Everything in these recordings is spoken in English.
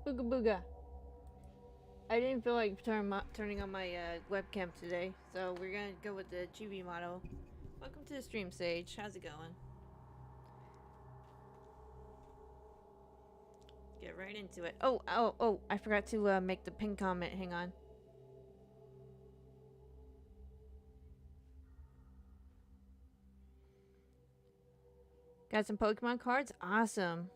Booga booga. I didn't feel like turning on my webcam today, so we're gonna go with the chibi model. Welcome to the stream, Sage. How's it going? Get right into it. Oh! I forgot to make the pin comment. Hang on. Got some Pokemon cards? Awesome.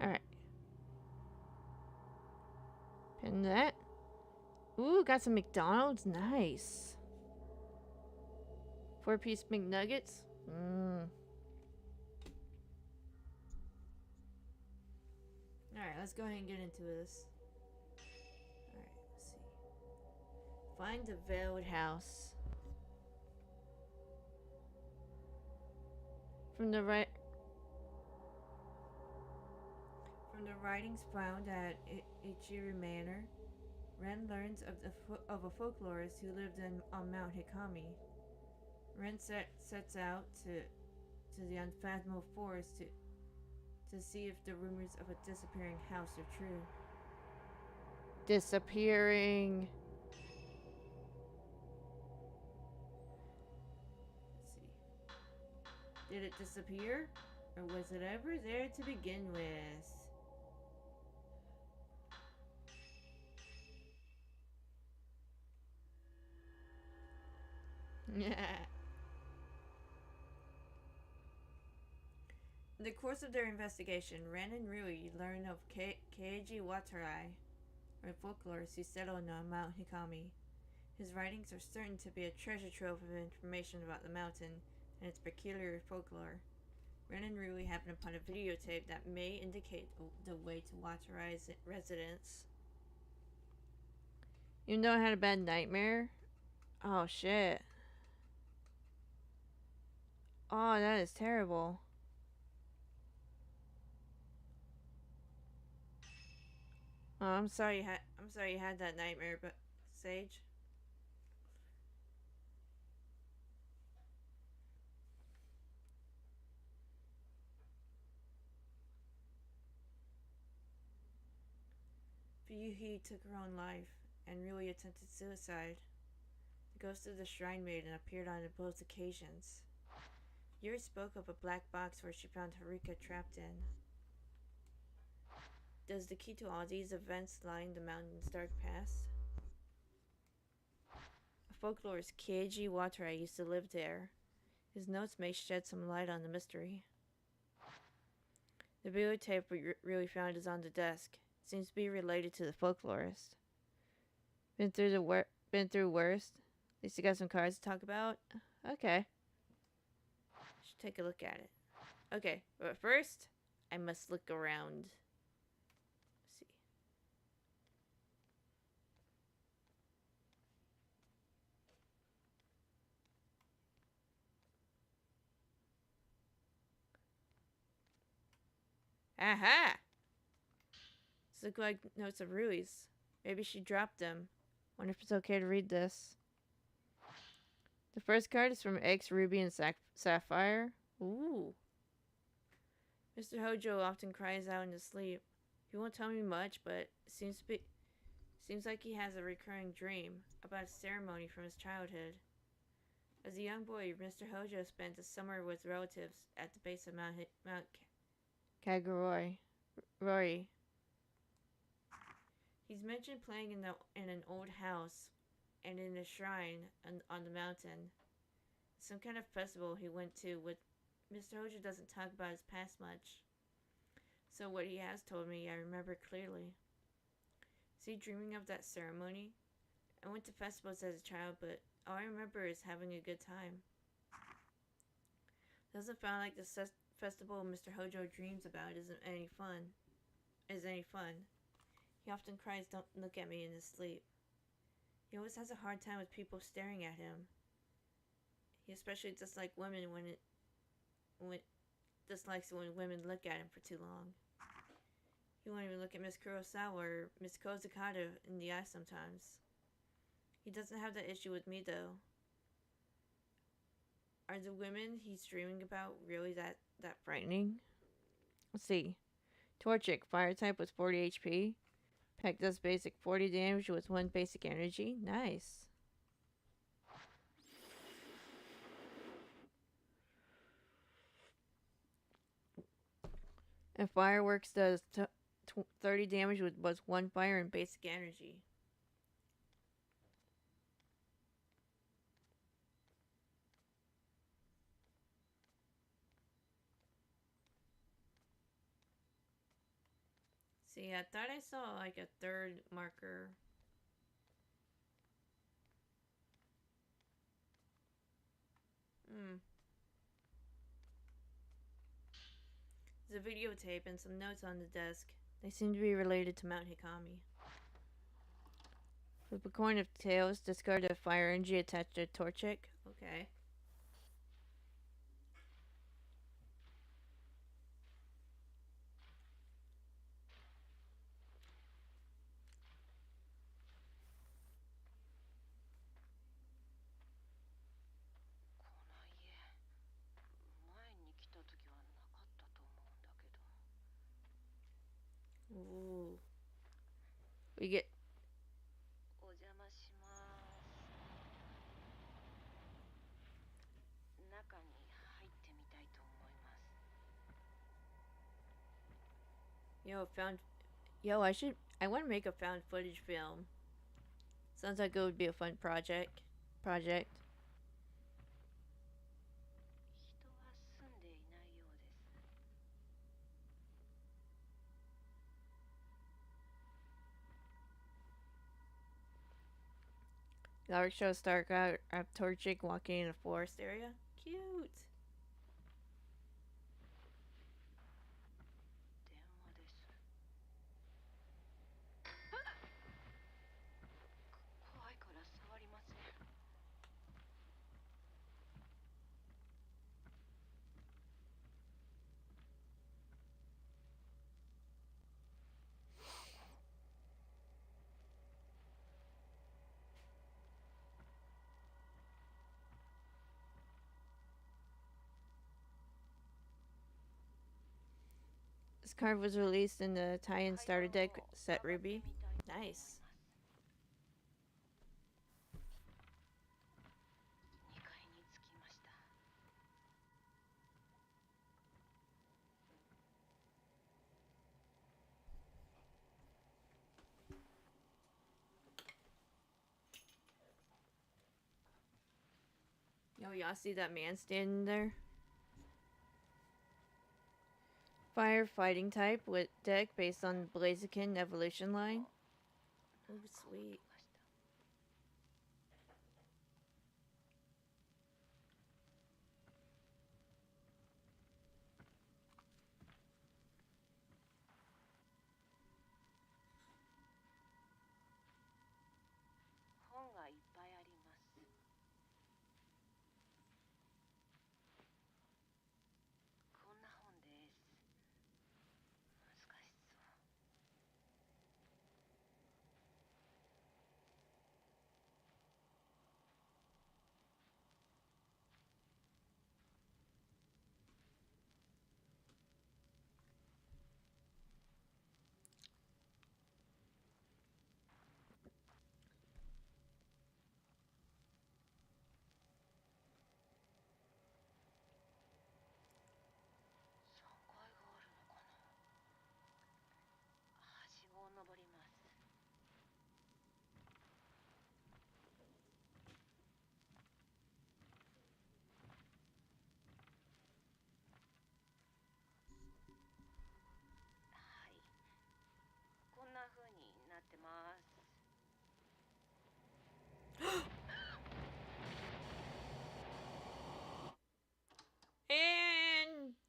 Alright. Pin that. Ooh, got some McDonald's. Nice. 4-piece McNuggets. Mmm. Alright, let's go ahead and get into this. Alright, let's see. Find the veiled house. From the writings found at Ichiru Manor, Ren learns of a folklorist who lived on Mount Hikami. Ren sets out to the unfathomable forest to see if the rumors of a disappearing house are true. Disappearing. Let's see. Did it disappear? Or was it ever there to begin with? In the course of their investigation, Ren and Rui learn of Keiji Watarai, a folklorist who settled on Mount Hikami. His writings are certain to be a treasure trove of information about the mountain and its peculiar folklore. Ren and Rui happen upon a videotape that may indicate the way to Watarai's residence. Even though I had a bad nightmare? Oh shit. Oh, that is terrible. Oh, I'm sorry you had that nightmare, but Sage. Fuyuhi took her own life and really attempted suicide. The ghost of the Shrine Maiden appeared on both occasions. Yuri spoke of a black box where she found Haruka trapped in. Does the key to all these events lie in the mountain's dark past? A folklorist, Keiji Watarai, used to live there. His notes may shed some light on the mystery. The videotape we really found is on the desk. It seems to be related to the folklorist. Been through worse. At least you got some cards to talk about. Okay. Should take a look at it. Okay, but first, I must look around. Let's see. Aha! These look like notes of Rui's. Maybe she dropped them. Wonder if it's okay to read this. The first card is from X, Ruby, and Sapphire. Ooh. Mr. Hojo often cries out in his sleep. He won't tell me much, but Seems like he has a recurring dream about a ceremony from his childhood. As a young boy, Mr. Hojo spent the summer with relatives at the base of Mount Kaguroi. Rory. He's mentioned playing in an old house and in a shrine on the mountain. Some kind of festival he went to with Mr. Hojo doesn't talk about his past much. So what he has told me, I remember clearly. Is he dreaming of that ceremony? I went to festivals as a child, but all I remember is having a good time. Doesn't sound like the festival Mr. Hojo dreams about isn't any fun. He often cries, "Don't look at me," in his sleep. He always has a hard time with people staring at him. He especially dislikes women dislikes when women look at him for too long. He won't even look at Miss Kurosawa or Miss Kozukata in the eye sometimes. He doesn't have that issue with me though. Are the women he's dreaming about really that frightening? Let's see. Torchic, fire type with 40 HP. Peck does basic 40 damage with 1 basic energy. Nice. And Fireworks does 30 damage with 1 fire and basic energy. See, I thought I saw like a third marker. There's a videotape and some notes on the desk. They seem to be related to Mount Hikami. Flip a coin of tails, discard a fire energy attached to Torchic. Okay. Ooh. We get. I want to make a found footage film. Sounds like it would be a fun project. Lark shows Stark out at Torchic walking in a forest area. Cute. This card was released in the tie-in starter deck set Ruby. Nice. Yo, y'all see that man standing there? Fire fighting type with deck based on Blaziken evolution line. Oh, sweet.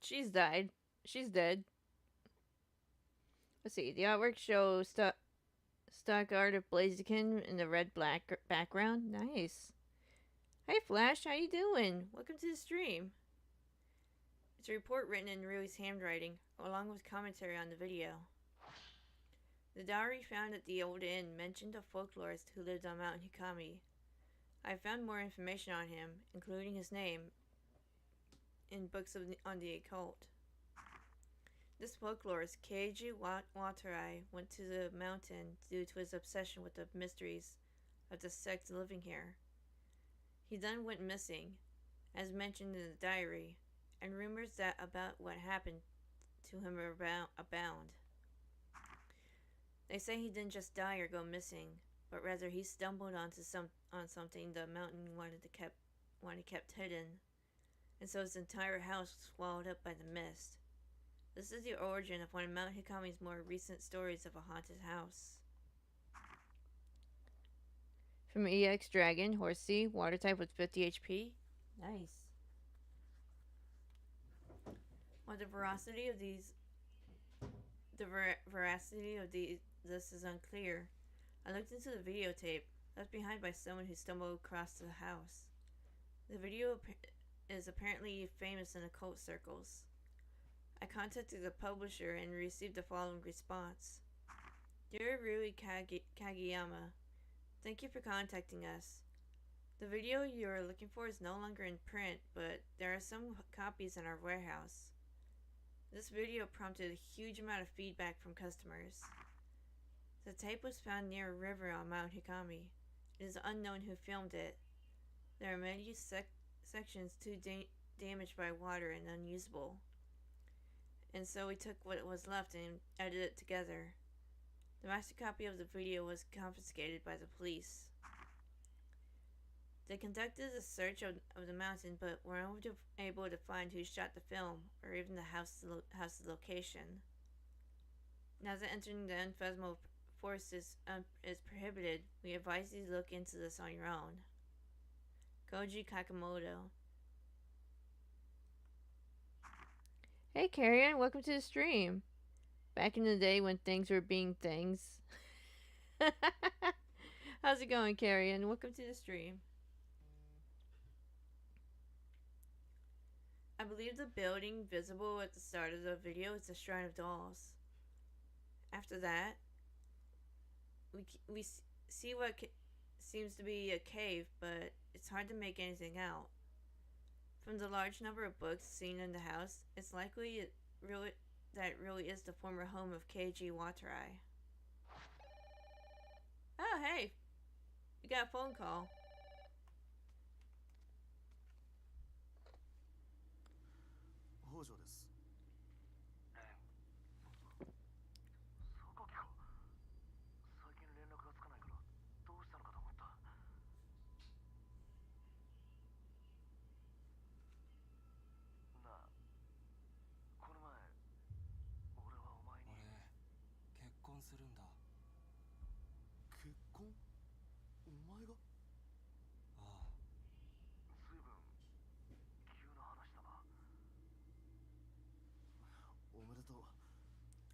She's died. She's dead. Let's see. The artwork shows stock art of Blaziken in the red black background. Nice. Hey Flash, how you doing? Welcome to the stream. It's a report written in Rui's handwriting, along with commentary on the video. The diary found at the old inn mentioned a folklorist who lived on Mount Hikami. I found more information on him, including his name, in books on the occult. This folklorist, Keiji Watarai, went to the mountain due to his obsession with the mysteries of the sect living here. He then went missing, as mentioned in the diary, and rumors about what happened to him abound. They say he didn't just die or go missing, but rather he stumbled onto something the mountain wanted kept hidden, and so his entire house was swallowed up by the mist. This is the origin of one of Mount Hikami's more recent stories of a haunted house. From EX Dragon, Horsey, water type with 50 HP. Nice. While the veracity of this is unclear, I looked into the videotape left behind by someone who stumbled across the house. The video is apparently famous in occult circles. I contacted the publisher and received the following response. Dear Rui Kageyama, thank you for contacting us. The video you are looking for is no longer in print, but there are some copies in our warehouse. This video prompted a huge amount of feedback from customers. The tape was found near a river on Mount Hikami. It is unknown who filmed it. There are many sections too damaged by water and unusable. And so we took what was left and edited it together. The master copy of the video was confiscated by the police. They conducted a search of the mountain, but were unable to find who shot the film or even the house's location. Now that entering the Envtuber force is prohibited, we advise you to look into this on your own. Koji Kakamoto. Hey Carrion, welcome to the stream. Back in the day when things were being things. How's it going, Carrion? Welcome to the stream. I believe the building visible at the start of the video is the Shrine of Dolls. After that, we see what seems to be a cave, but it's hard to make anything out. From the large number of books seen in the house, it's likely it really is the former home of Keiji Watarai. Oh, hey! We got a phone call.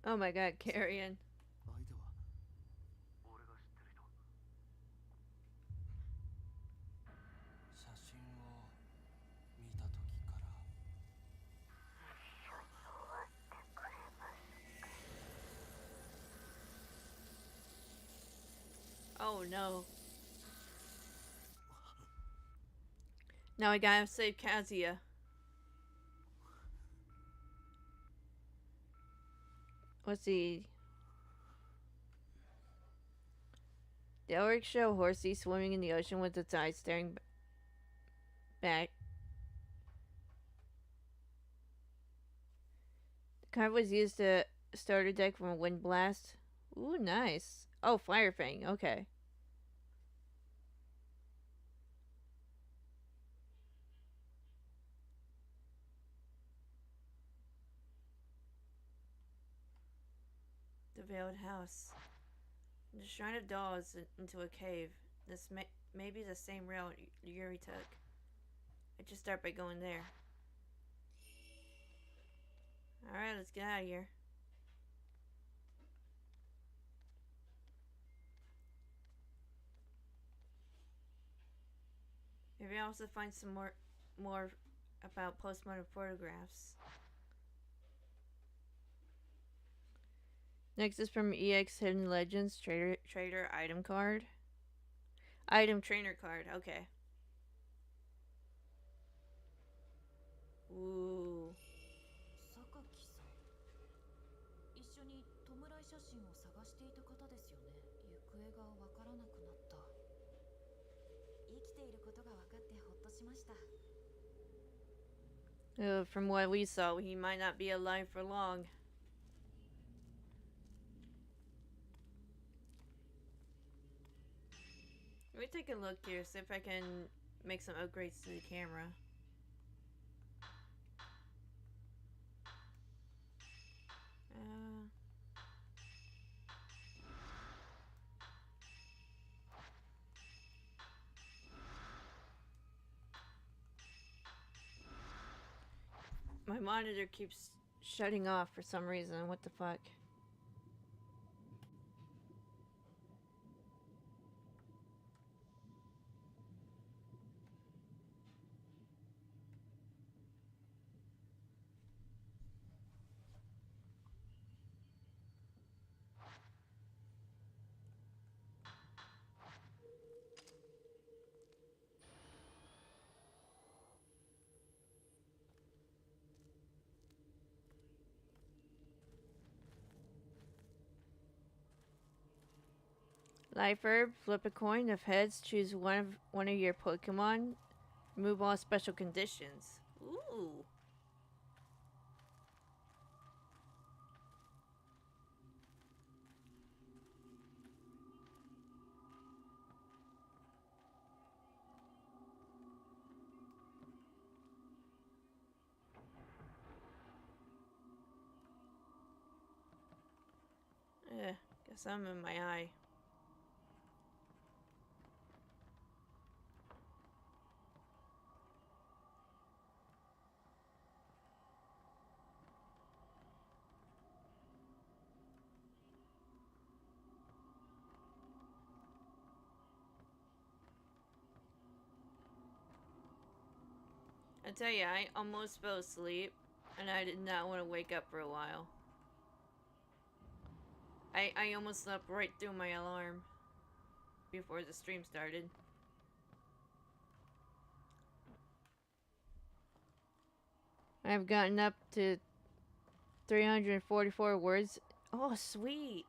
Oh my god, Carrion. Oh no. Now I gotta save Kazuya. Let's see. The Elric show Horsey swimming in the ocean with its eyes staring back. The card was used to starter deck from a wind blast. Ooh, nice. Oh, Fire Fang. Okay. The Veiled House. The Shrine of Dolls into a cave. This may be the same route Yuri took. I just start by going there. Alright, let's get out of here. Maybe I'll also find some more about postmodern photographs. Next is from EX Hidden Legends Trader Item Card. Item Trainer Card, okay. Ooh. 一緒に弔い写真を探していた方ですよね。行方がわからなくなった。生きていることが分かってほっとしました。From what we saw, he might not be alive for long. Let me take a look here, see if I can make some upgrades to the camera. My monitor keeps shutting off for some reason. What the fuck? Life herb, flip a coin. If heads, choose one of your Pokemon. Remove all special conditions. Ooh. Guess I'm in my eye. I tell you, I almost fell asleep, and I did not want to wake up for a while. I almost slept right through my alarm before the stream started. I've gotten up to 344 words. Oh, sweet.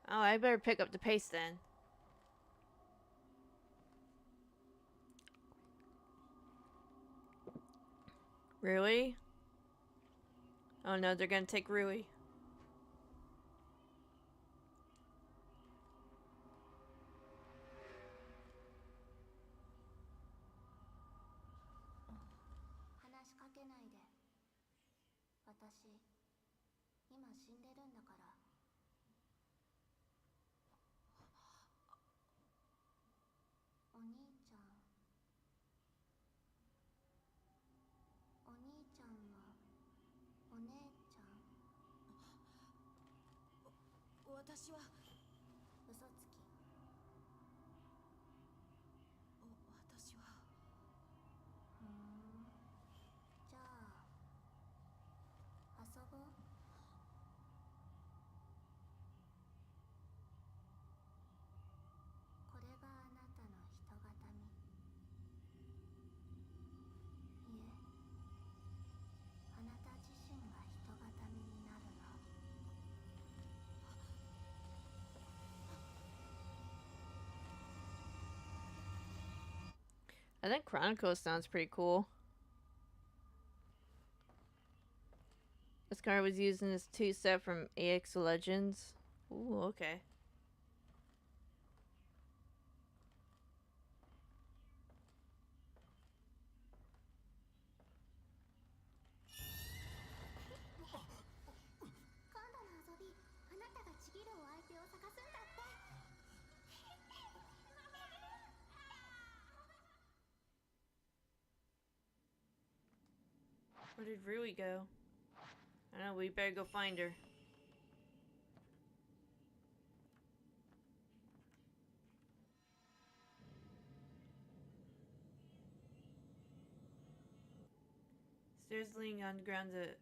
Oh, I better pick up the pace then. Really? Oh no, they're gonna take Rui. I think Chronicles sounds pretty cool. This card was used in this 2-set from AX Legends. Ooh, okay. Where did Rui go? I don't know, we better go find her. Stairs leading on the ground that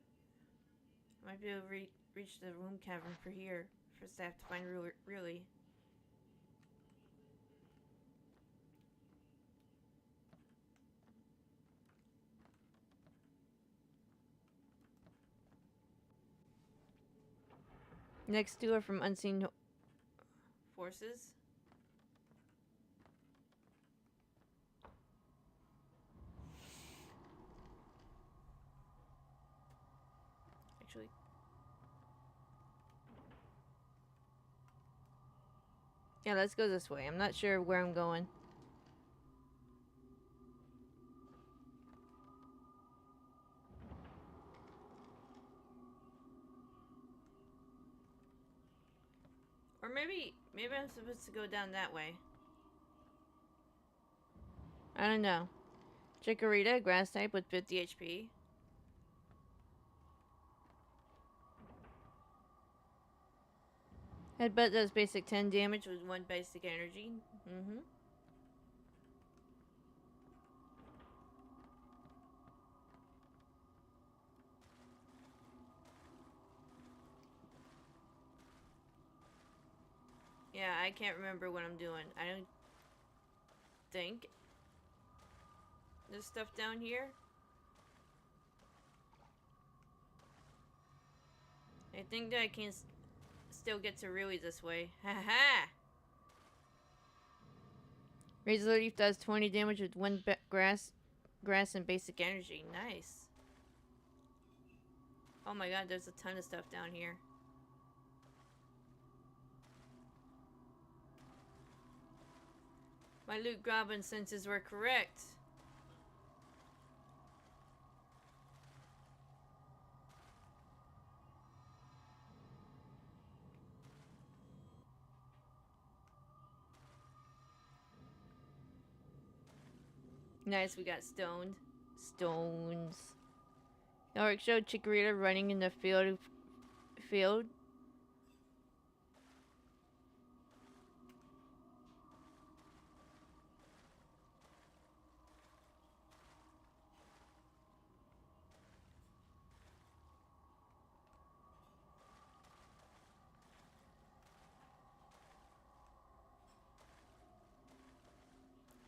I might be able to reach the room cavern for here. First I have to find Rui. Next to her from unseen forces. Actually, yeah, let's go this way. I'm not sure where I'm going. Or maybe I'm supposed to go down that way. I don't know. Chikorita, grass type with 50 HP. Headbutt does basic 10 damage with 1 basic energy. Yeah, I can't remember what I'm doing. I don't think. There's stuff down here. I think that I can still get to Rui this way. Haha! Razor Leaf does 20 damage with 1 grass and basic energy. Nice. Oh my god, there's a ton of stuff down here. My loot goblin senses were correct. Nice, we got stoned. Stones. Yorick showed Chikorita running in the field.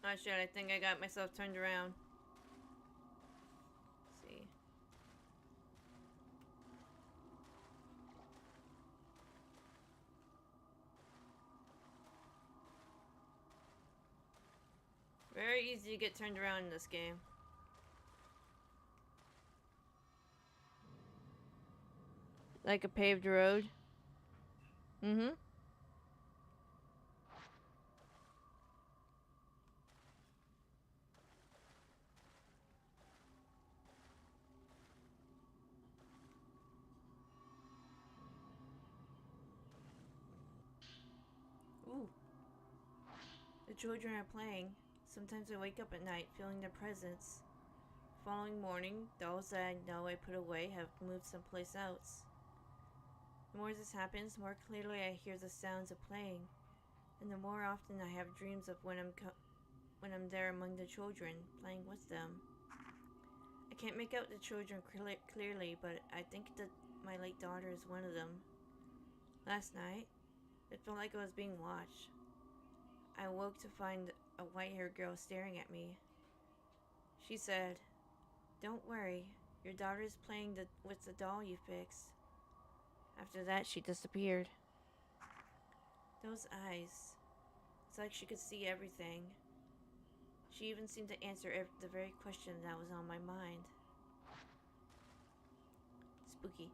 Oh shit, I think I got myself turned around. Let's see. Very easy to get turned around in this game. Like a paved road. Mm-hmm. Ooh. The children are playing. Sometimes I wake up at night feeling their presence. Following morning, dolls that I know I put away have moved someplace else. The more this happens, the more clearly I hear the sounds of playing, and the more often I have dreams of when I'm there among the children, playing with them. I can't make out the children clearly, but I think that my late daughter is one of them. Last night, it felt like I was being watched. I awoke to find a white-haired girl staring at me. She said, "Don't worry, your daughter is playing with the doll you fixed." After that, she disappeared. Those eyes. It's like she could see everything. She even seemed to answer the very question that was on my mind. Spooky.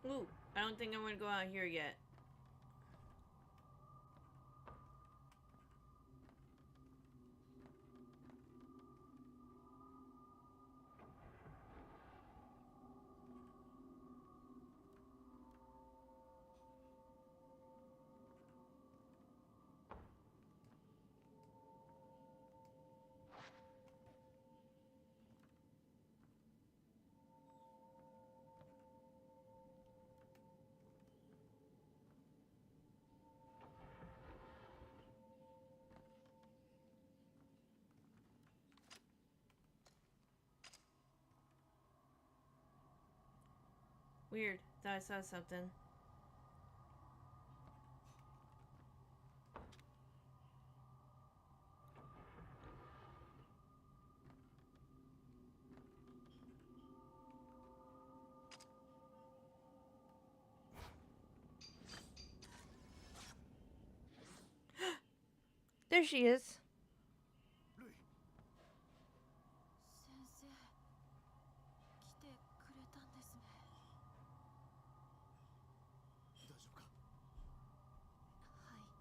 Ooh, I don't think I'm gonna go out here yet. Weird. Thought I saw something. There she is. 先生来てくれたんですね。大丈夫か。はい。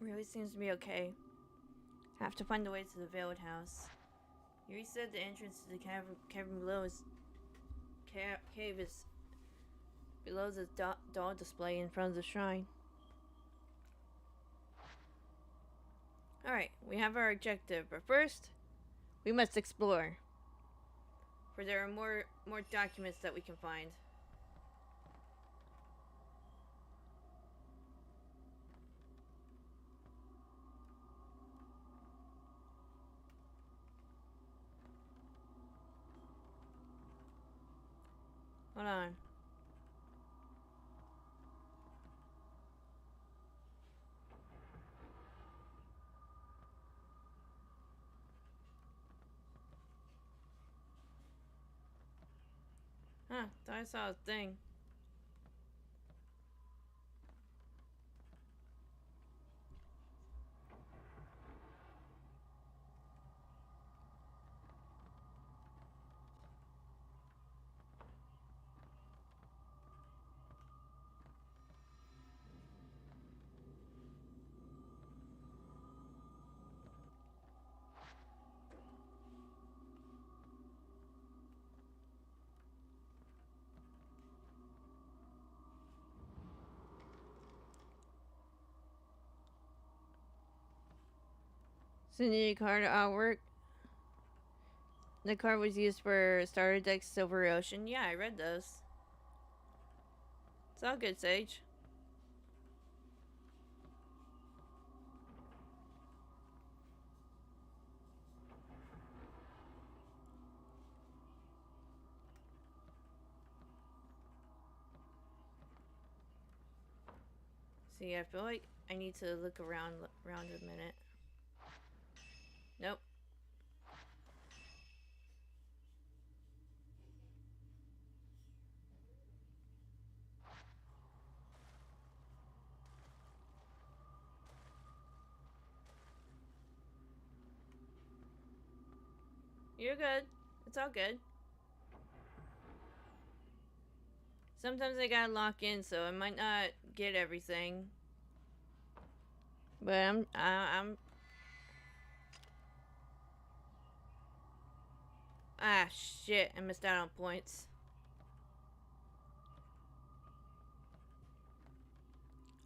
Really seems to be okay. Have to find the way to the Veiled House. Yuri said the entrance to the cavern below is cave is below the doll display in front of the shrine. Alright, we have our objective, but first, we must explore. For there are more documents that we can find. Hold on. Huh, thought I saw a thing. Cindy card artwork. The card was used for Starter Deck's Silver Ocean. Yeah, I read those. It's all good, Sage. See, I feel like I need to look around a minute. Nope. You're good. It's all good. Sometimes I gotta lock in, so I might not get everything. But I'm. Ah, shit! I missed out on points.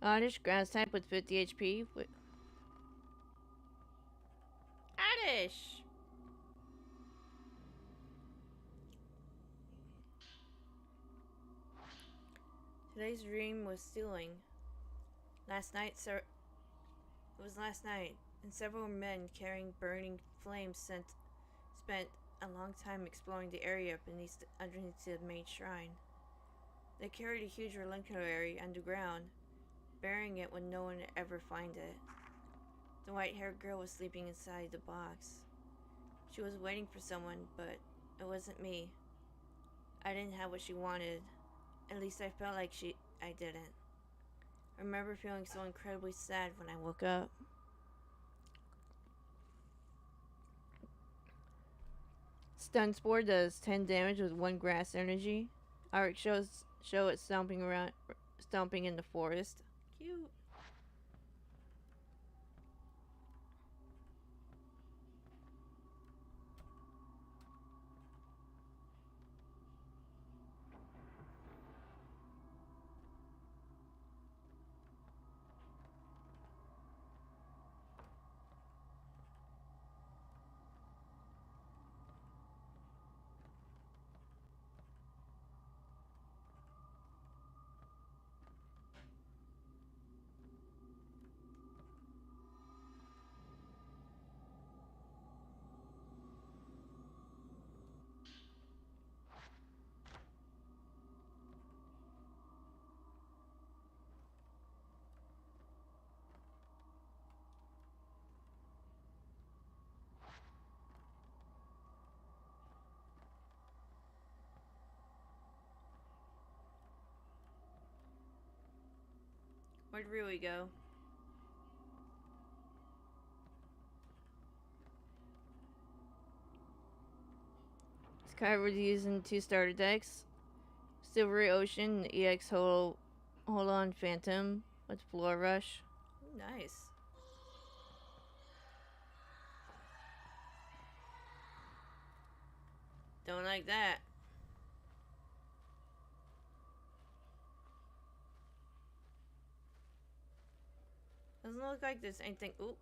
Oddish grass type with 50 HP. Oddish. Today's dream was stealing. Last night, sir. It was last night, and several men carrying burning flames spent a long time exploring the area underneath the main shrine. They carried a huge reliquary underground, burying it when no one would ever find it. The white-haired girl was sleeping inside the box. She was waiting for someone, but it wasn't me. I didn't have what she wanted. At least I felt like I didn't. I remember feeling so incredibly sad when I woke up. Stun Spore does 10 damage with 1 grass energy. Art show it stomping in the forest. Cute. Where'd Rui go? Skyward using 2 starter decks. Silvery Ocean, EX Hold On Phantom with Floor Rush. Nice. Don't like that. Doesn't look like there's anything. Oop.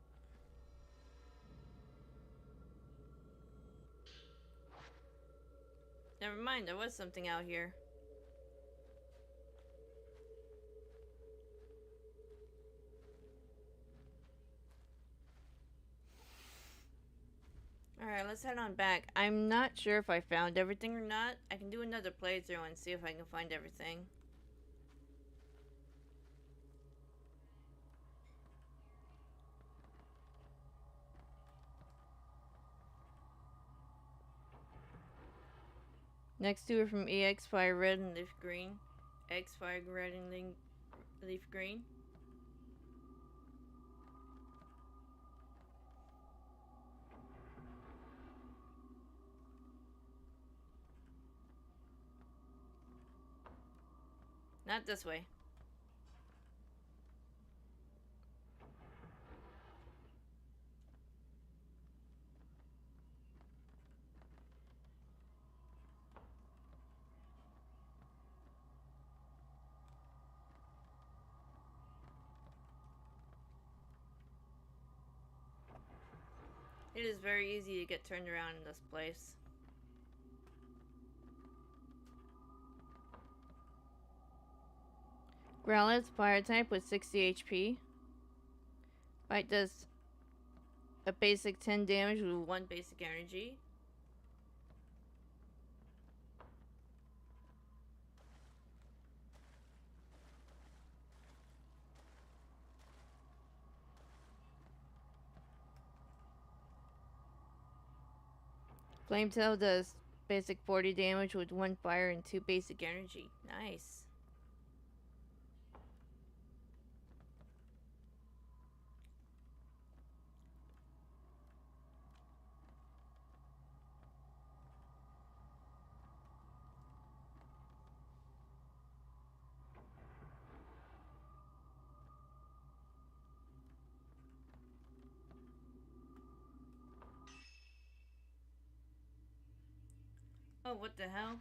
Never mind, there was something out here. Alright, let's head on back. I'm not sure if I found everything or not. I can do another playthrough and see if I can find everything. Next two are from EX Fire Red and Leaf Green. X Fire Red and Leaf Green. Not this way. It is very easy to get turned around in this place. Growlithe's fire type with 60 HP. Bite does a basic 10 damage with 1 basic energy. Flametail does basic 40 damage with 1 fire and 2 basic energy. Nice. Oh, what the hell?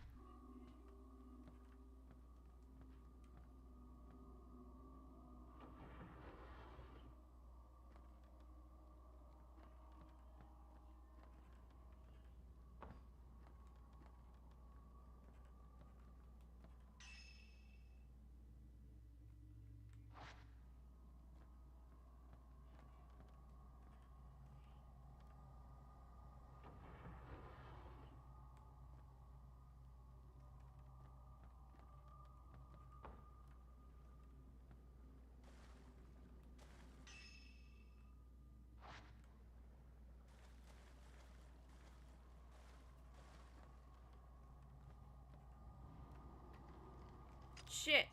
Shit.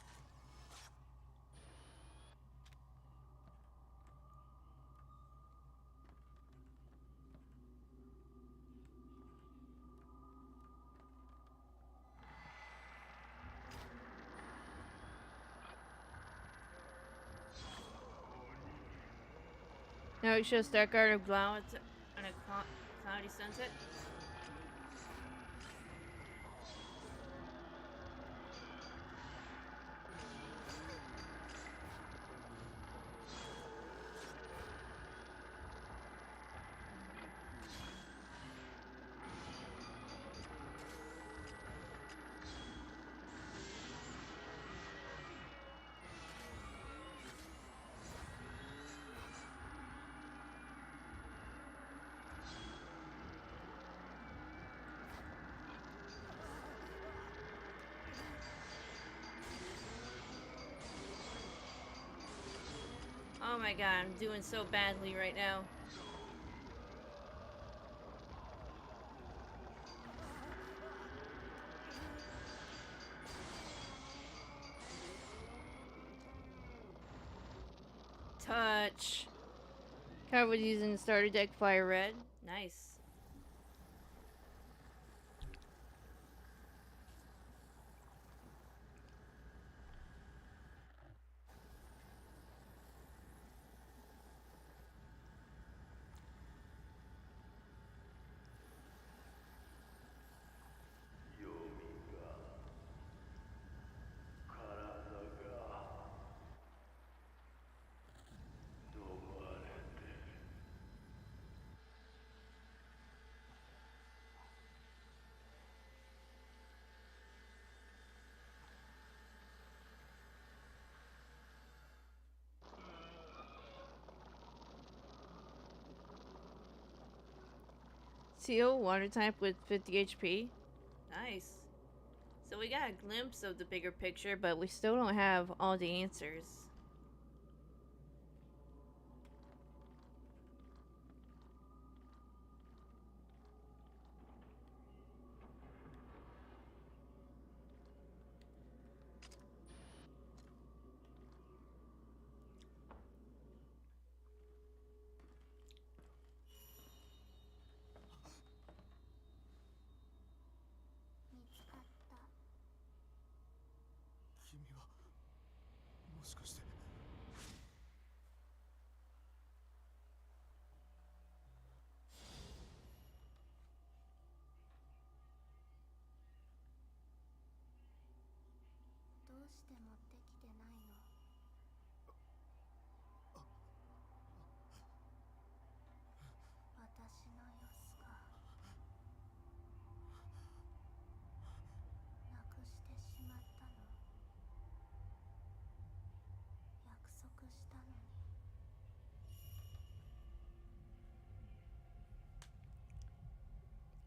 Now it shows dark art of clouds on a cloudy sunset. Oh my god, I'm doing so badly right now. Touch. Card was using the starter deck Fire Red. Nice. Seal, water type with 50 HP. Nice. So we got a glimpse of the bigger picture, but we still don't have all the answers.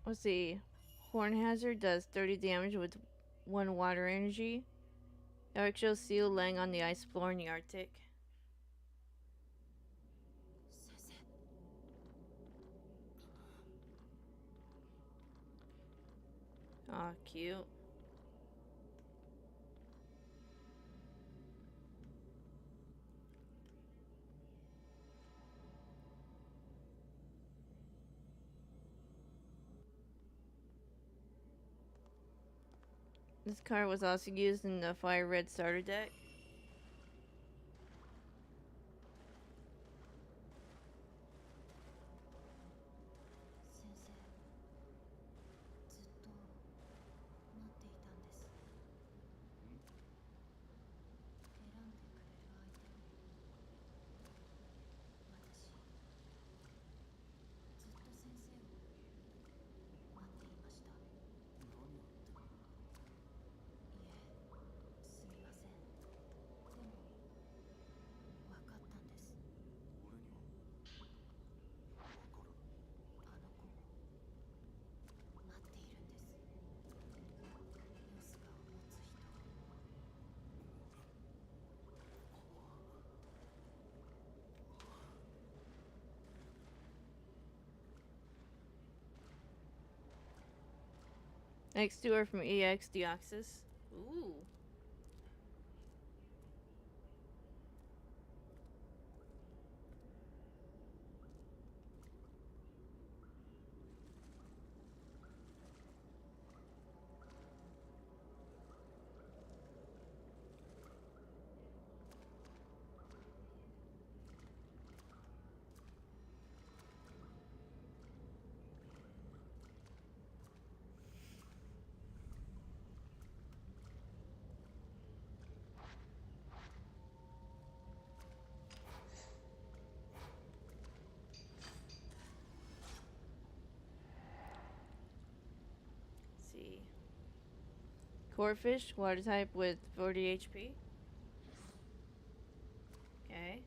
Let's see. Horn Hazard does 30 damage with 1 water energy. Eric shows Seal laying on the ice floor in the Arctic. Aw, cute. This card was also used in the Fire Red starter deck. Next to her from EX Deoxys. Ooh. Core fish, water type with 40 HP. Okay.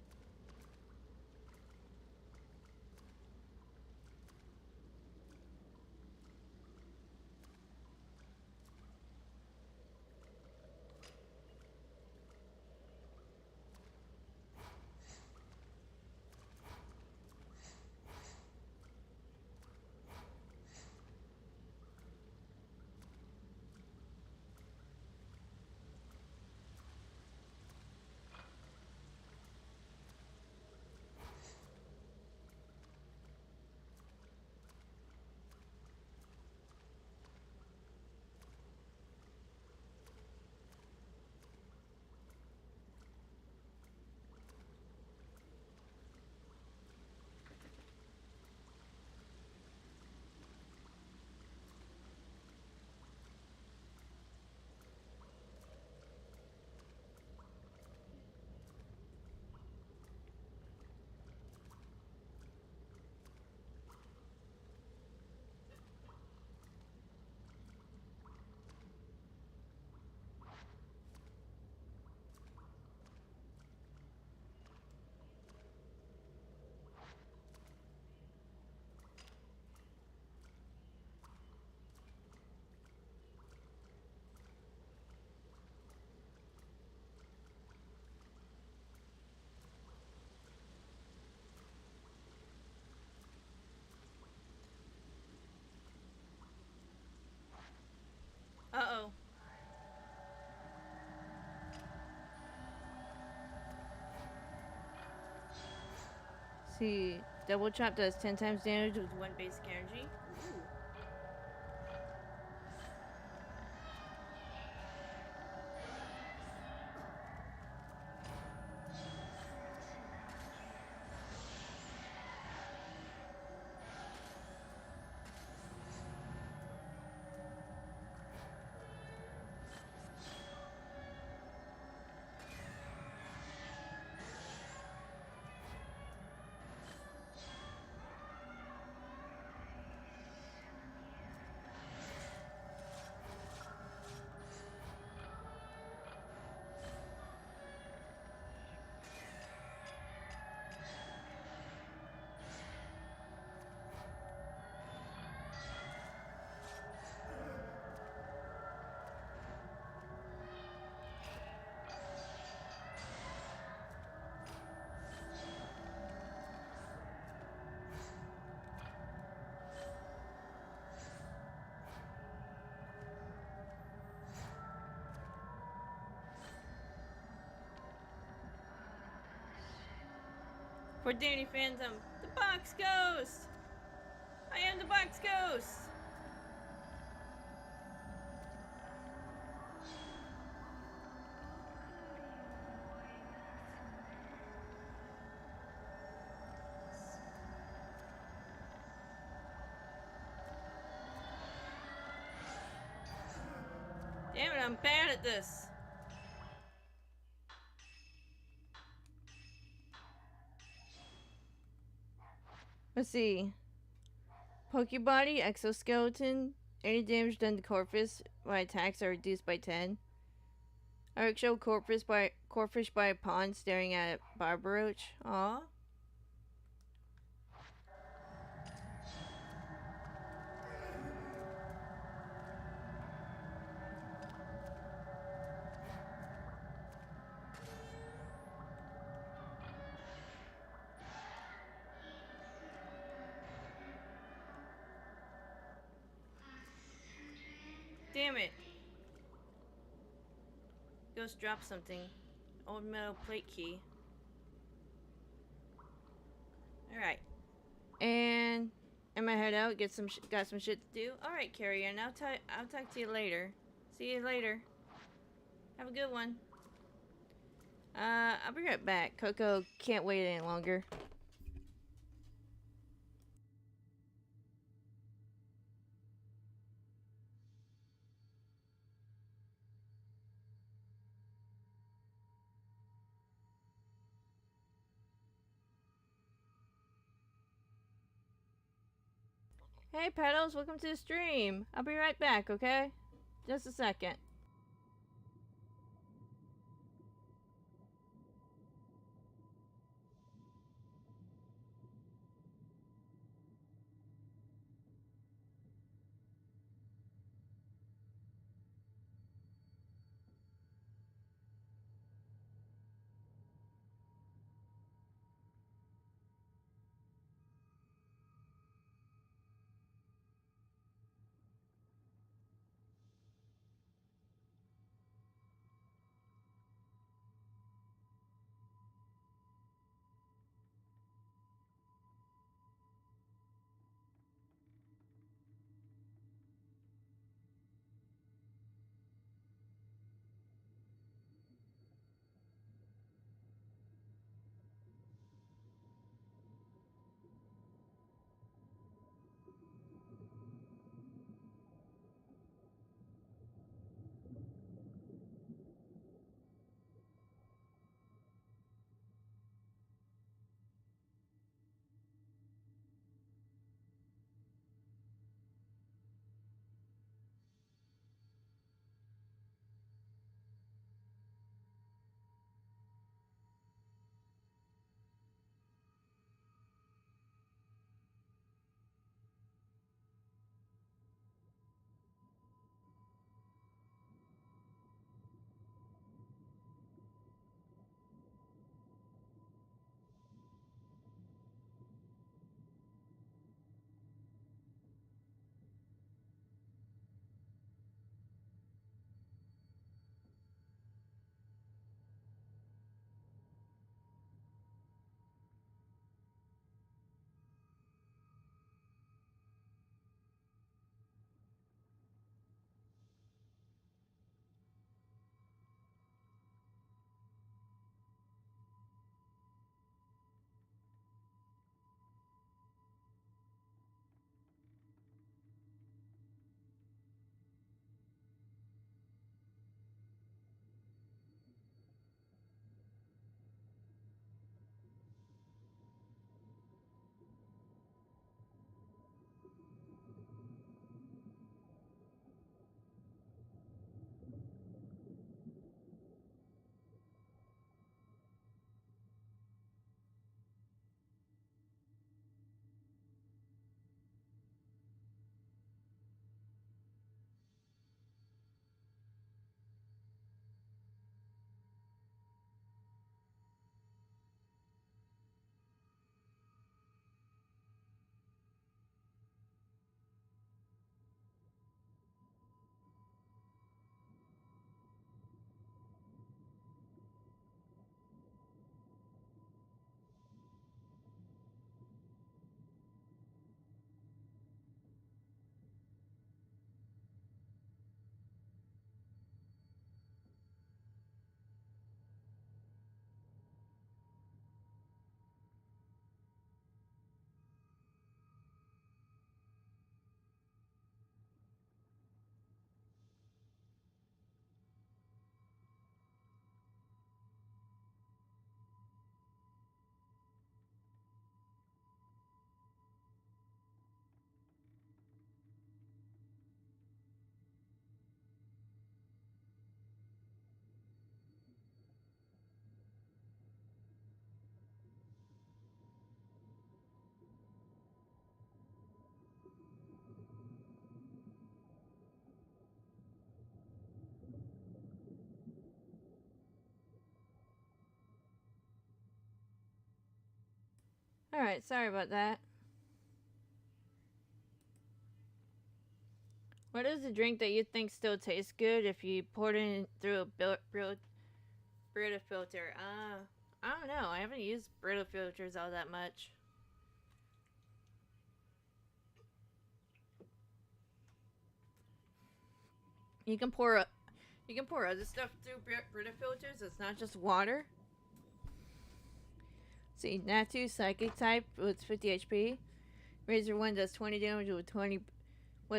Uh-oh. See, double chop does 10 times damage with 1 basic energy. Ooh. For Danny Phantom, the box ghost! I am the box ghost! Damn it, I'm bad at this. Let's see. Pokebody, exoskeleton. Any damage done to Corpus by attacks are reduced by 10. Show Corpus by a pond staring at a Barbaroach. Aw. Damn it. Ghost dropped something. Old metal plate key. Alright. And I'm gonna head out, got some shit to do. Alright, Carrie, and I'll talk to you later. See you later. Have a good one. I'll be right back. Coco can't wait any longer. Hey, Petals, welcome to the stream. I'll be right back, okay? Just a second. Alright, sorry about that. What is a drink that you think still tastes good if you poured it in through a Brita filter? I don't know. I haven't used Brita filters all that much. You can pour other stuff through Brita filters. It's not just water. See, Natu Psychic type with 50 HP. Razor 1 does 20 damage with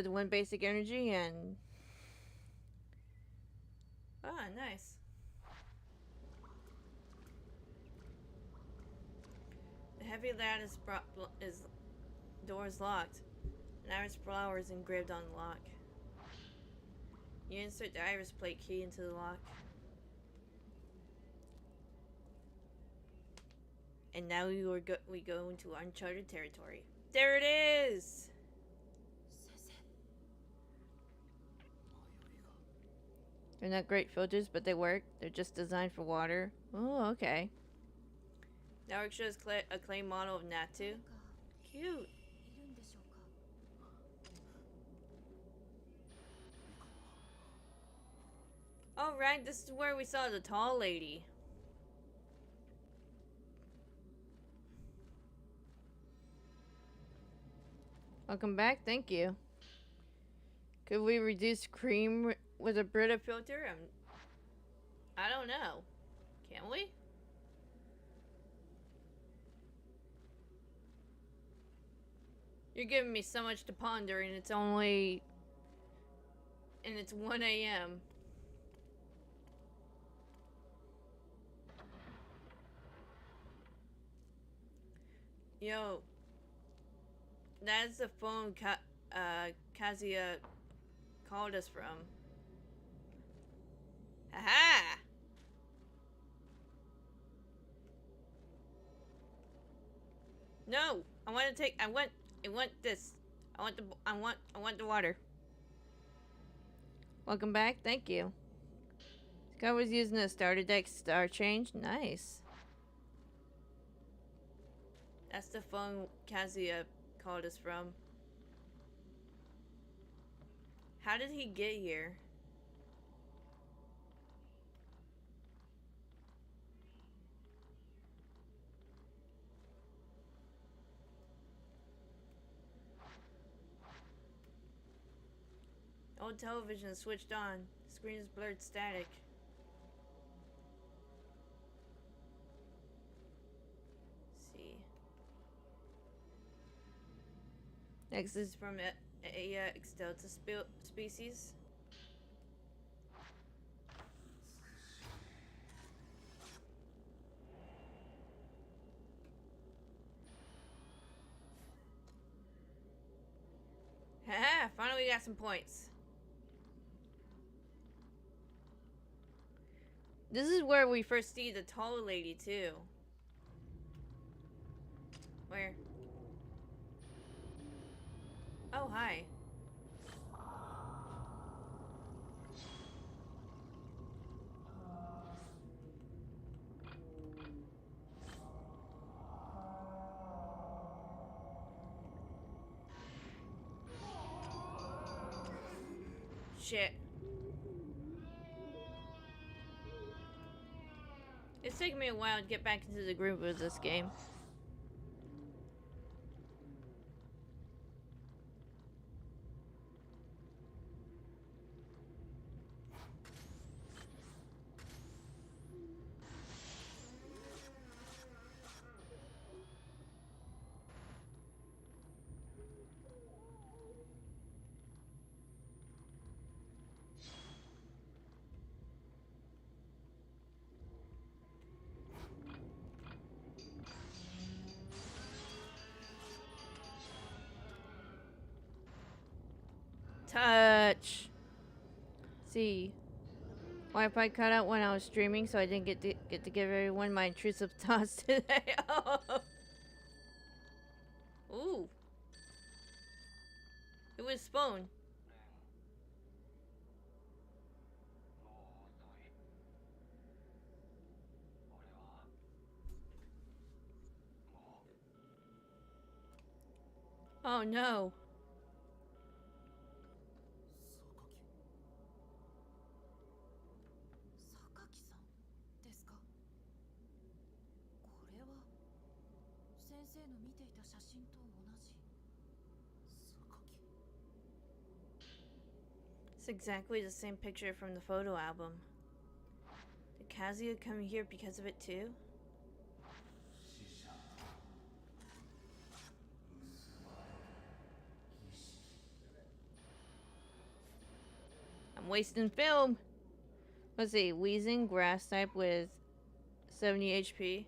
1 basic energy and nice. The heavy lattice door is locked. An iris flower is engraved on the lock. You insert the iris plate key into the lock. And now we go into uncharted territory. There it is! They're not great filters, but they work. They're just designed for water. Oh, okay. Network shows a clay model of Natu. Cute. Oh, right. This is where we saw the tall lady. Welcome back. Thank you. Could we reduce cream with a Brita filter? I don't know. Can we? You're giving me so much to ponder, and it's 1 a.m. Yo, that's the phone Kazuya called us from. Haha! No, I want this. I want the water. Welcome back. Thank you. Scott was using a starter deck star change. Nice. That's the phone Kazuya called us from. How did he get here? Old television is switched on. Screen is blurred static. Let's see. Next is from a Exdelta species. Haha, finally got some points. This is where we first see the tall lady, too. Where? Oh, hi. Shit. It's taken me a while to get back into the groove of this game. Touch. See. Wi-Fi cut out when I was streaming, so I didn't get to give everyone my intrusive thoughts today. Oh. Ooh. It was Spawn. Oh no. 榊さんですか？これは先生の見ていた写真と同じ。 It's exactly the same picture from the photo album. Did Kazuya come here because of it too? I'm wasting film. Let's see, wheezing grass type with 70 HP.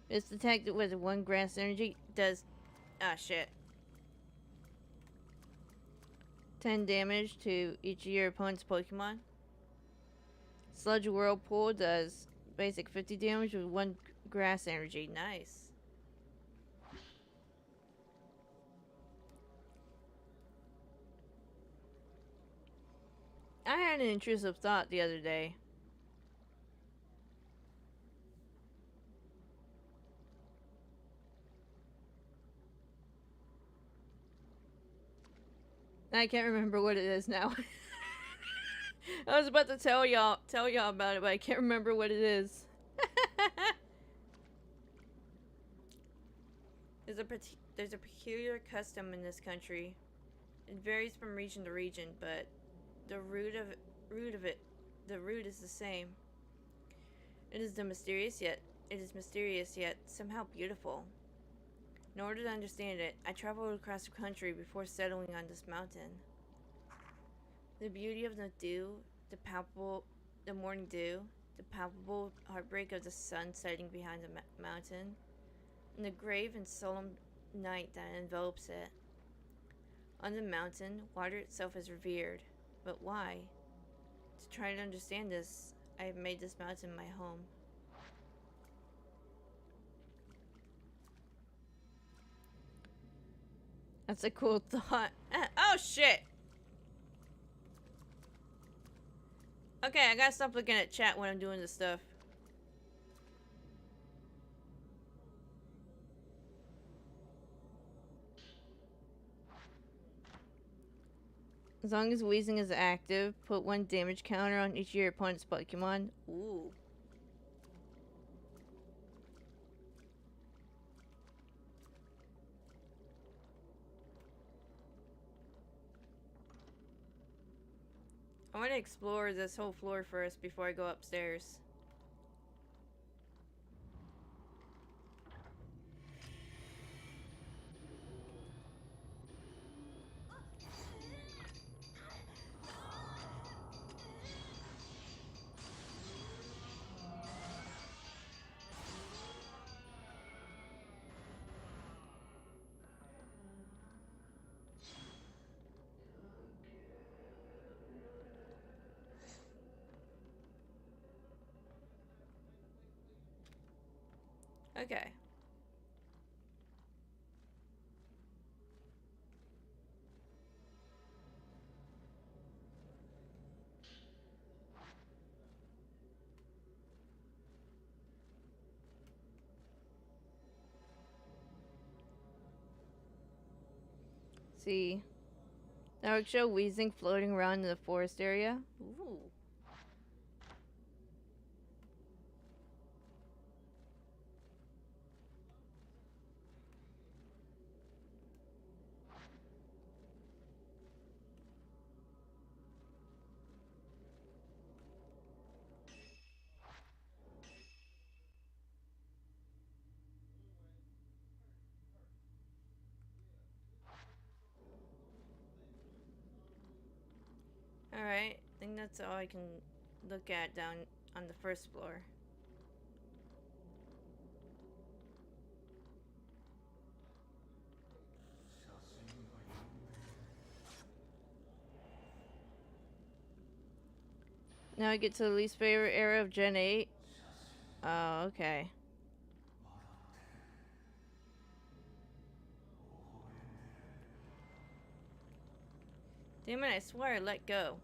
It's detected with 1 grass energy. Does. Ah, shit. 10 damage to each of your opponent's Pokemon. Sludge Whirlpool does basic 50 damage with 1 grass energy. Nice. I had an intrusive thought the other day. I can't remember what it is now. I was about to tell y'all about it, but I can't remember what it is. There's a peculiar custom in this country. It varies from region to region, but the root of it, the root is the same. It is mysterious yet somehow beautiful. In order to understand it, I traveled across the country before settling on this mountain. The beauty of the dew, the morning dew, the palpable heartbreak of the sun setting behind the mountain, and the grave and solemn night that envelops it. On the mountain, water itself is revered. But why? To try to understand this, I have made this mountain my home. That's a cool thought. Oh shit! Okay, I gotta stop looking at chat when I'm doing this stuff. As long as wheezing is active, put 1 damage counter on each of your opponent's Pokemon. Ooh. I want to explore this whole floor first before I go upstairs. Okay. See. Now it show wheezing floating around in the forest area. Ooh. Alright, I think that's all I can look at down on the first floor. Now I get to the least favorite area of Gen 8. Oh, okay. Damn it, I swear I let go.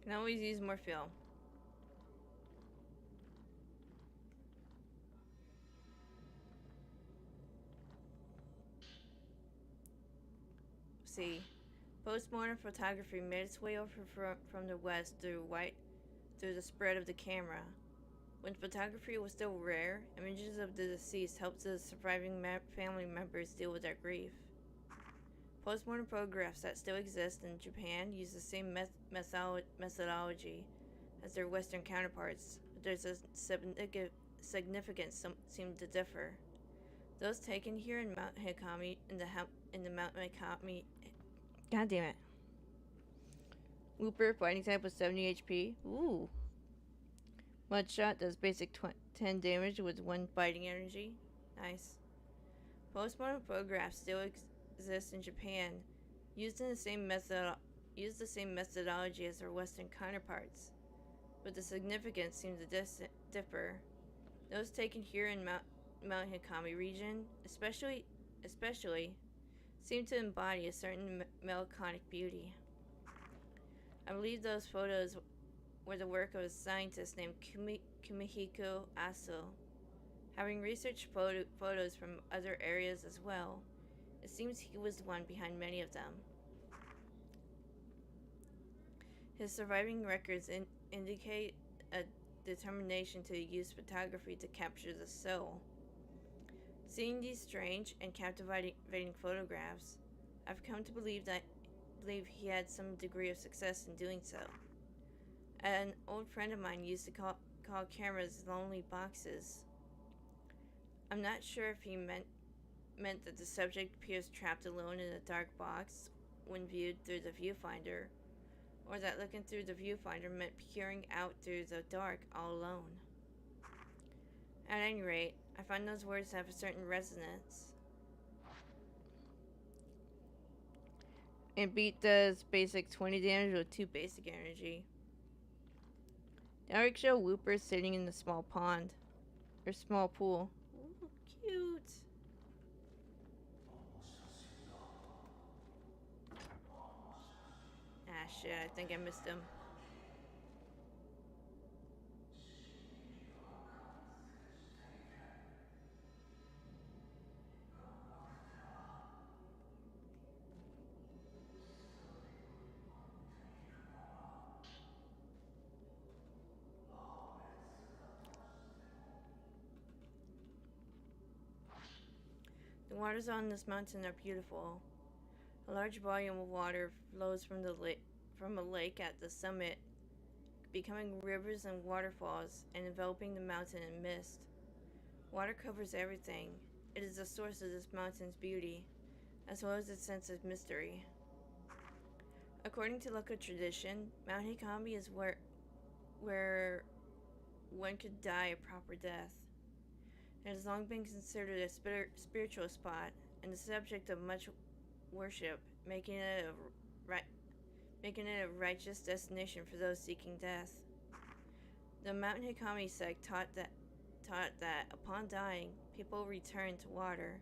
Can always use more film. See, postmodern photography made its way over from the West through the spread of the camera. When photography was still rare, images of the deceased helped the surviving family members deal with their grief. Postmodern photographs that still exist in Japan use the same methodology as their Western counterparts, but there's a significance seem to differ. Those taken here in Mount Hikami, in the Mount Hikami, God damn it. Whooper fighting type with 70 HP. Ooh. Mudshot does basic 10 damage with 1 fighting energy. Nice. Postmodern photographs still exist in Japan, used the same methodology as their Western counterparts, but the significance seems to differ. Those taken here in Mount Hikami region, especially, seem to embody a certain melancholic beauty. I believe those photos were the work of a scientist named Kumihiko Aso. Having researched photos from other areas as well, it seems he was the one behind many of them. His surviving records indicate a determination to use photography to capture the soul. Seeing these strange and captivating photographs, I've come to believe he had some degree of success in doing so. An old friend of mine used to call cameras lonely boxes. I'm not sure if he meant that the subject appears trapped alone in a dark box when viewed through the viewfinder, or that looking through the viewfinder meant peering out through the dark all alone. At any rate, I find those words have a certain resonance. And Beat does basic 20 damage with 2 basic energy. Now we show Whooper sitting in the small pond. Or small pool. Ooh, cute. Ah shit, I think I missed him. The waters on this mountain are beautiful. A large volume of water flows from a lake at the summit, becoming rivers and waterfalls and enveloping the mountain in mist. Water covers everything. It is the source of this mountain's beauty, as well as its sense of mystery. According to local tradition, Mount Hikami is where one could die a proper death. It has long been considered a spiritual spot and the subject of much worship, making it a righteous destination for those seeking death. The Mount Hikami sect taught that upon dying, people return to water.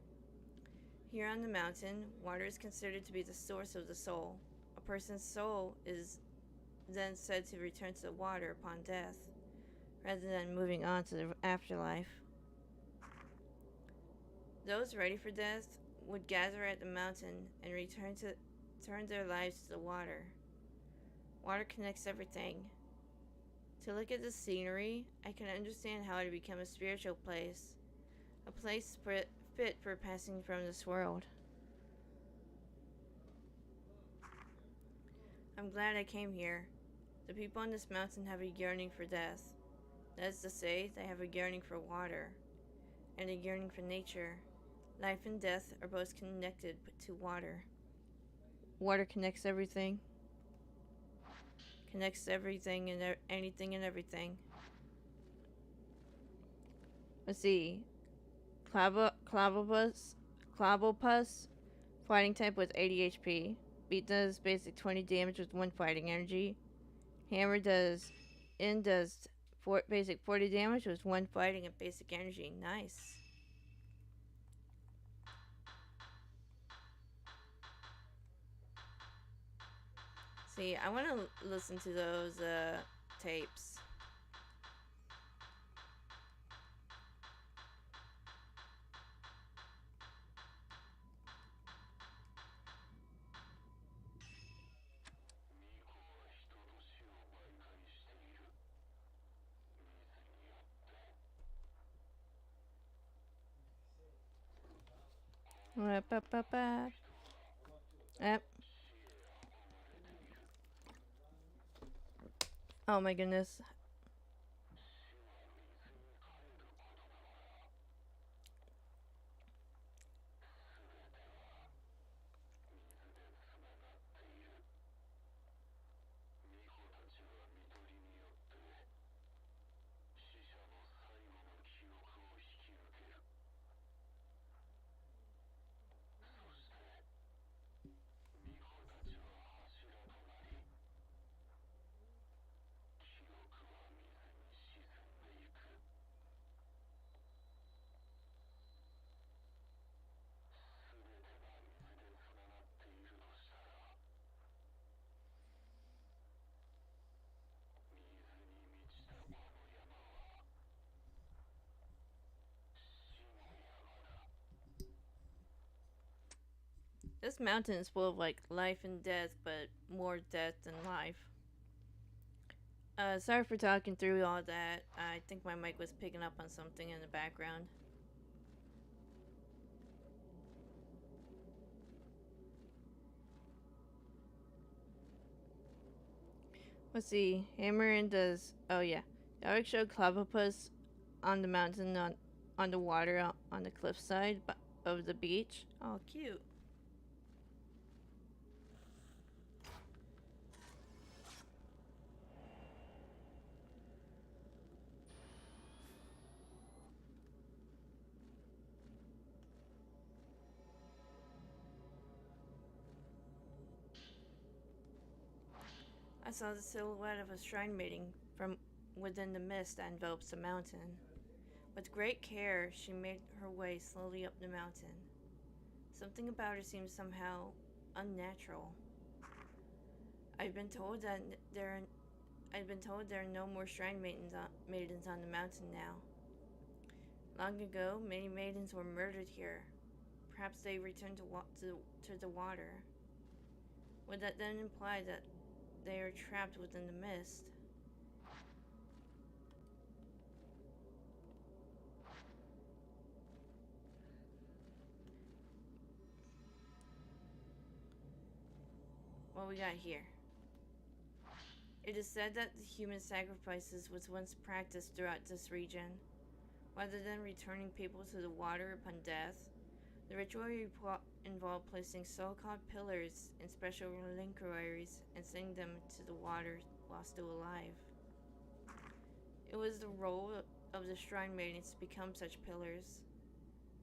Here on the mountain, water is considered to be the source of the soul. A person's soul is then said to return to the water upon death, rather than moving on to the afterlife. Those ready for death would gather at the mountain and turn their lives to the water. Water connects everything. To look at the scenery, I can understand how it become a spiritual place, a place fit for passing from this world. I'm glad I came here. The people on this mountain have a yearning for death. That is to say, they have a yearning for water, and a yearning for nature. Life and death are both connected to water. Water connects everything. Connects everything and anything and everything. Let's see. Clavopus, fighting type with 80 HP. Beat does basic 20 damage with 1 fighting energy. Hammer does basic 40 damage with 1 fighting and basic energy. Nice. See, I want to listen to those tapes. Yep. Oh my goodness. This mountain is full of like life and death, but more death than life. Sorry for talking through all that. I think my mic was picking up on something in the background. Let's see. Hammerin does. Oh yeah. Derek showed Clavopus on the mountain on the water on the cliffside of the beach. Oh, cute. I saw the silhouette of a shrine maiden from within the mist that envelops the mountain. With great care, she made her way slowly up the mountain. Something about her seemed somehow unnatural. I've been told that there I've been told there are no more shrine maidens on the mountain now. Long ago, many maidens were murdered here. Perhaps they returned to the water. Would that then imply that they are trapped within the mist? What we got here? It is said that the human sacrifices was once practiced throughout this region. Rather than returning people to the water upon death, the ritual involved placing so-called pillars in special reliquaries and sending them to the water while still alive. It was the role of the shrine maidens to become such pillars.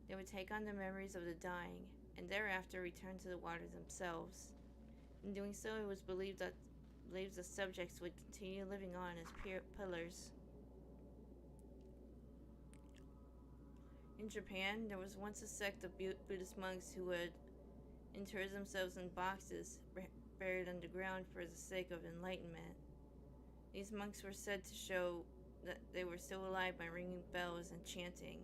They would take on the memories of the dying and thereafter return to the water themselves. In doing so, it was believed that the subjects would continue living on as pillars. In Japan, there was once a sect of Buddhist monks who would inter themselves in boxes buried underground for the sake of enlightenment. These monks were said to show that they were still alive by ringing bells and chanting.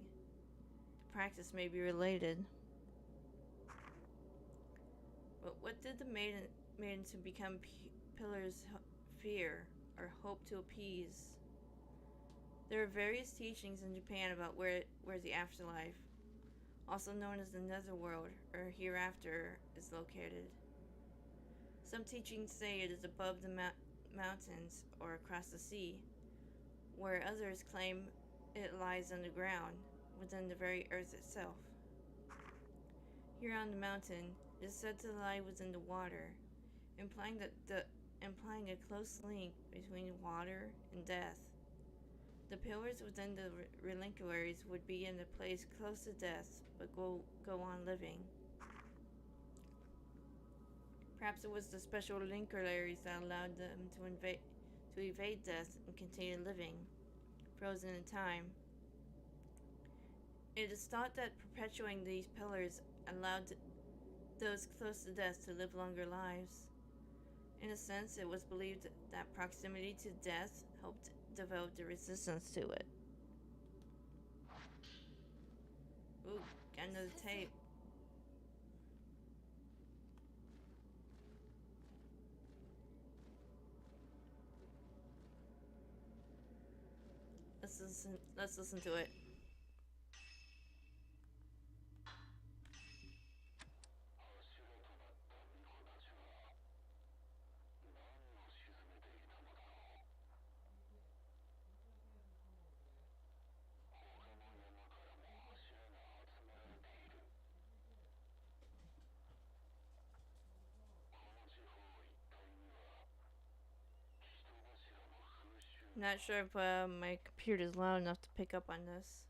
The practice may be related. But what did the maidens who become pillars fear or hope to appease? There are various teachings in Japan about where the afterlife, also known as the netherworld or hereafter, is located. Some teachings say it is above the mountains or across the sea, where others claim it lies underground, within the very earth itself. Here on the mountain, it is said to lie within the water, implying a close link between water and death. The pillars within the reliquaries would be in a place close to death, but go on living. Perhaps it was the special reliquaries that allowed them to evade death and continue living, frozen in time. It is thought that perpetuating these pillars allowed those close to death to live longer lives. In a sense, it was believed that proximity to death helped develop the resistance to it. Ooh, got another tape. Let's listen to it. Not sure if my computer's loud enough to pick up on this.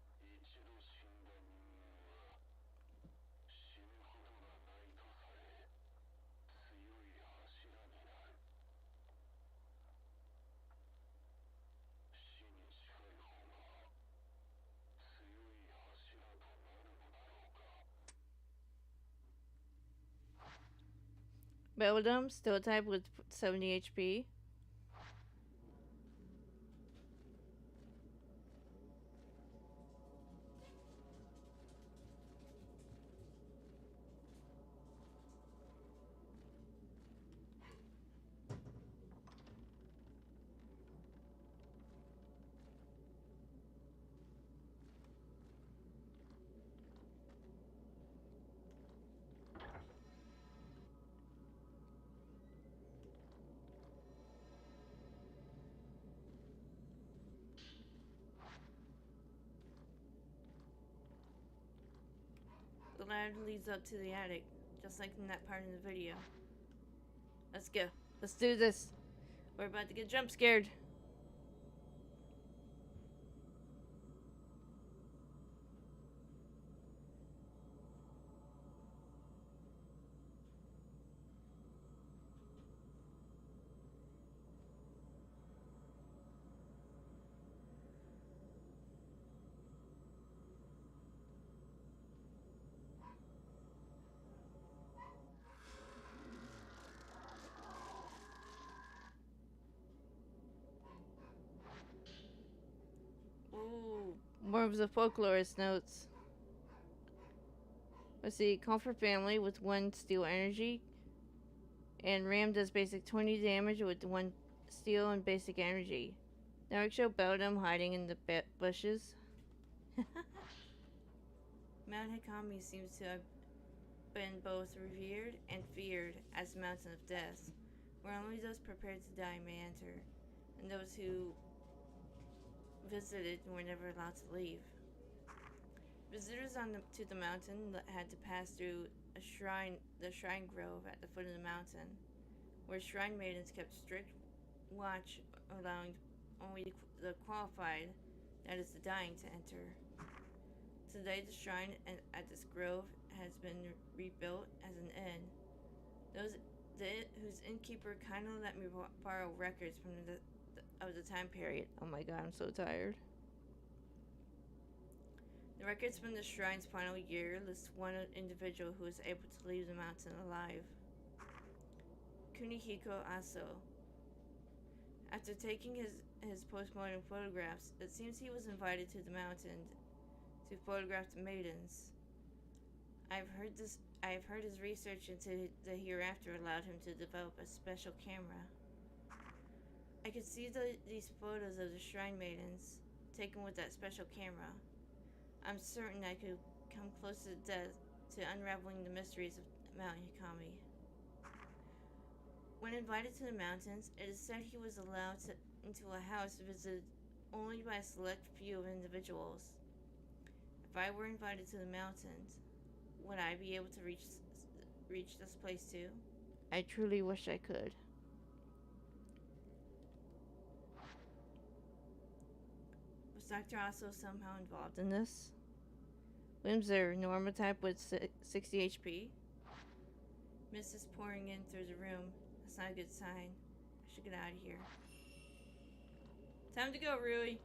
Beldum, still type with 70 HP. The ladder leads up to the attic, just like in that part of the video. Let's go. Let's do this. We're about to get jump scared. Ooh, more of the folklorist notes. Let's see, comfort family with 1 steel energy. And Ram does basic 20 damage with 1 steel and basic energy. Now I show Beldum hiding in the bushes. Mount Hikami seems to have been both revered and feared as the Mountain of Death, where only those prepared to die may enter, and those who visited were never allowed to leave. Visitors to the mountain had to pass through the shrine grove at the foot of the mountain, where shrine maidens kept strict watch, allowing only the qualified, that is the dying, to enter. Today, the shrine at this grove has been rebuilt as an inn. Whose innkeeper kindly let me borrow records from of the time period. Oh my god, I'm so tired. The records from the shrine's final year list one individual who was able to leave the mountain alive. Kunihiko Aso. After taking his postmortem photographs, it seems he was invited to the mountain to photograph the maidens. I've heard his research into the hereafter allowed him to develop a special camera. I could see these photos of the shrine maidens taken with that special camera. I'm certain I could come close to death to unraveling the mysteries of Mount Hikami. When invited to the mountains, it is said he was allowed into a house visited only by a select few of individuals. If I were invited to the mountains, would I be able to reach this place too? I truly wish I could. Was Dr. Aso somehow involved in this? Whimser, normal type with 60 HP. Mist is pouring in through the room. That's not a good sign. I should get out of here. Time to go, Rui.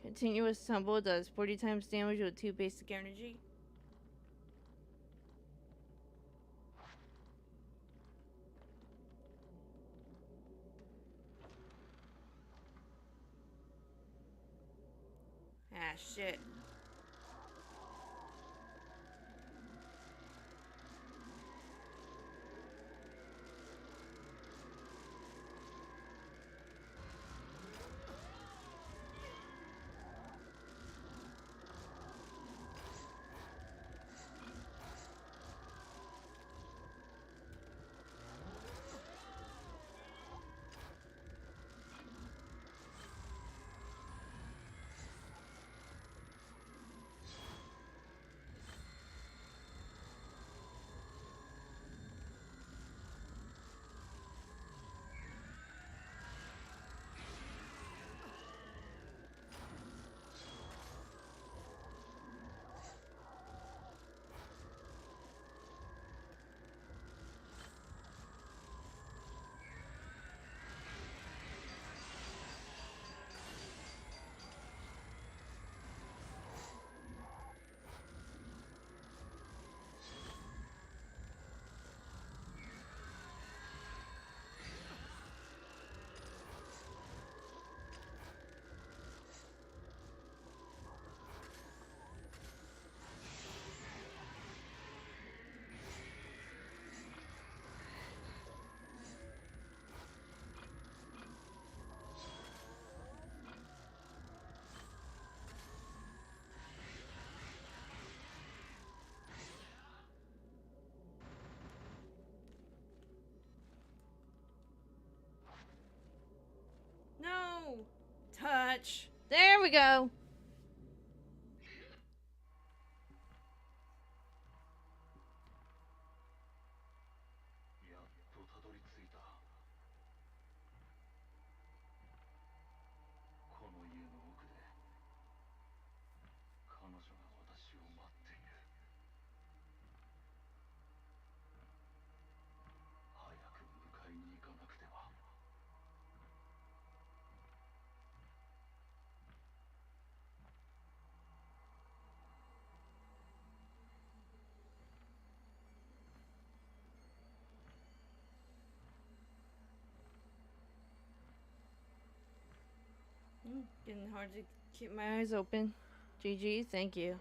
Continuous tumble does 40 times damage with 2 basic energy. Ah, shit. No! Touch! There we go! やっとたどり着いた。この家の奥で彼女が私を待っている。早く迎えに行かなくては。Getting hard to keep my eyes open. GG, thank you.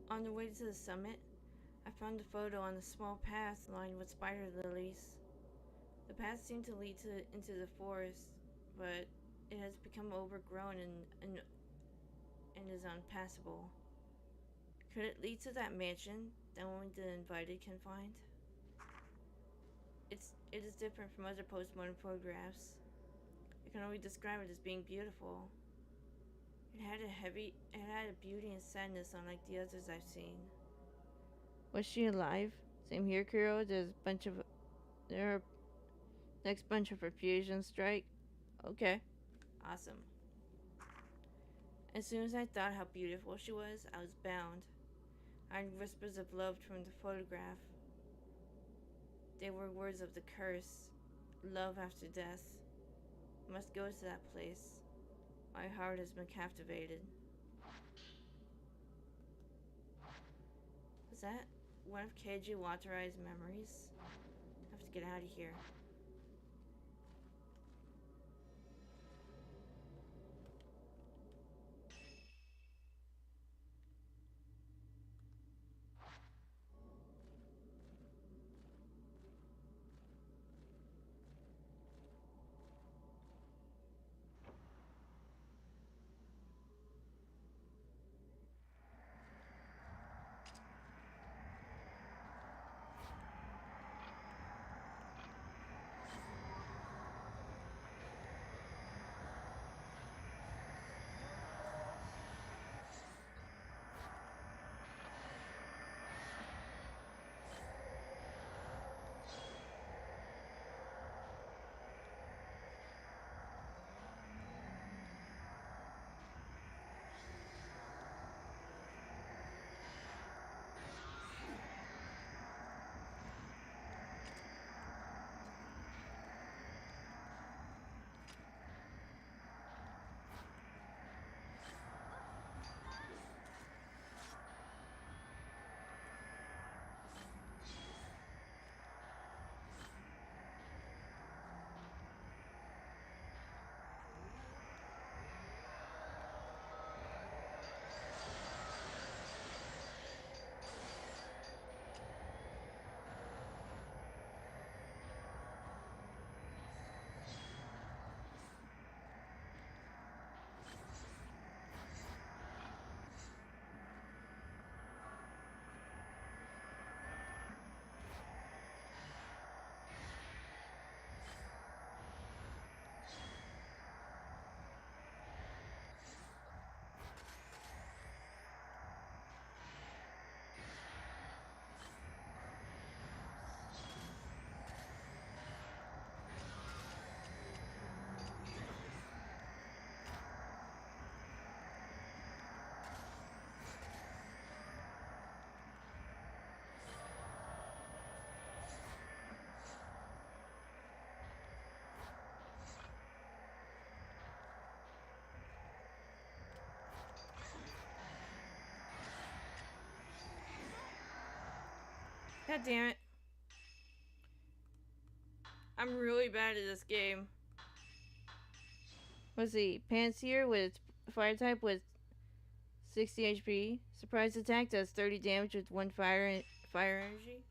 On the way to the summit, I found a photo on a small path lined with spider lilies. The path seemed to lead into the forest, but it has become overgrown and is unpassable. Could it lead to that mansion that only the invited can find? It is different from other postmodern photographs. I can only describe it as being beautiful. It had a beauty and sadness unlike the others I've seen. Was she alive? Same here, Kuro. There are next bunch of fusion strike. Okay. Awesome. As soon as I thought how beautiful she was, I was bound. I heard whispers of love from the photograph. They were words of the curse. Love after death. I must go to that place. My heart has been captivated. Was that one of Keiji Watarai's memories? I have to get out of here. God damn it. I'm really bad at this game. Let's see. Panseer with fire type with 60 HP. Surprise attack does 30 damage with 1 fire energy.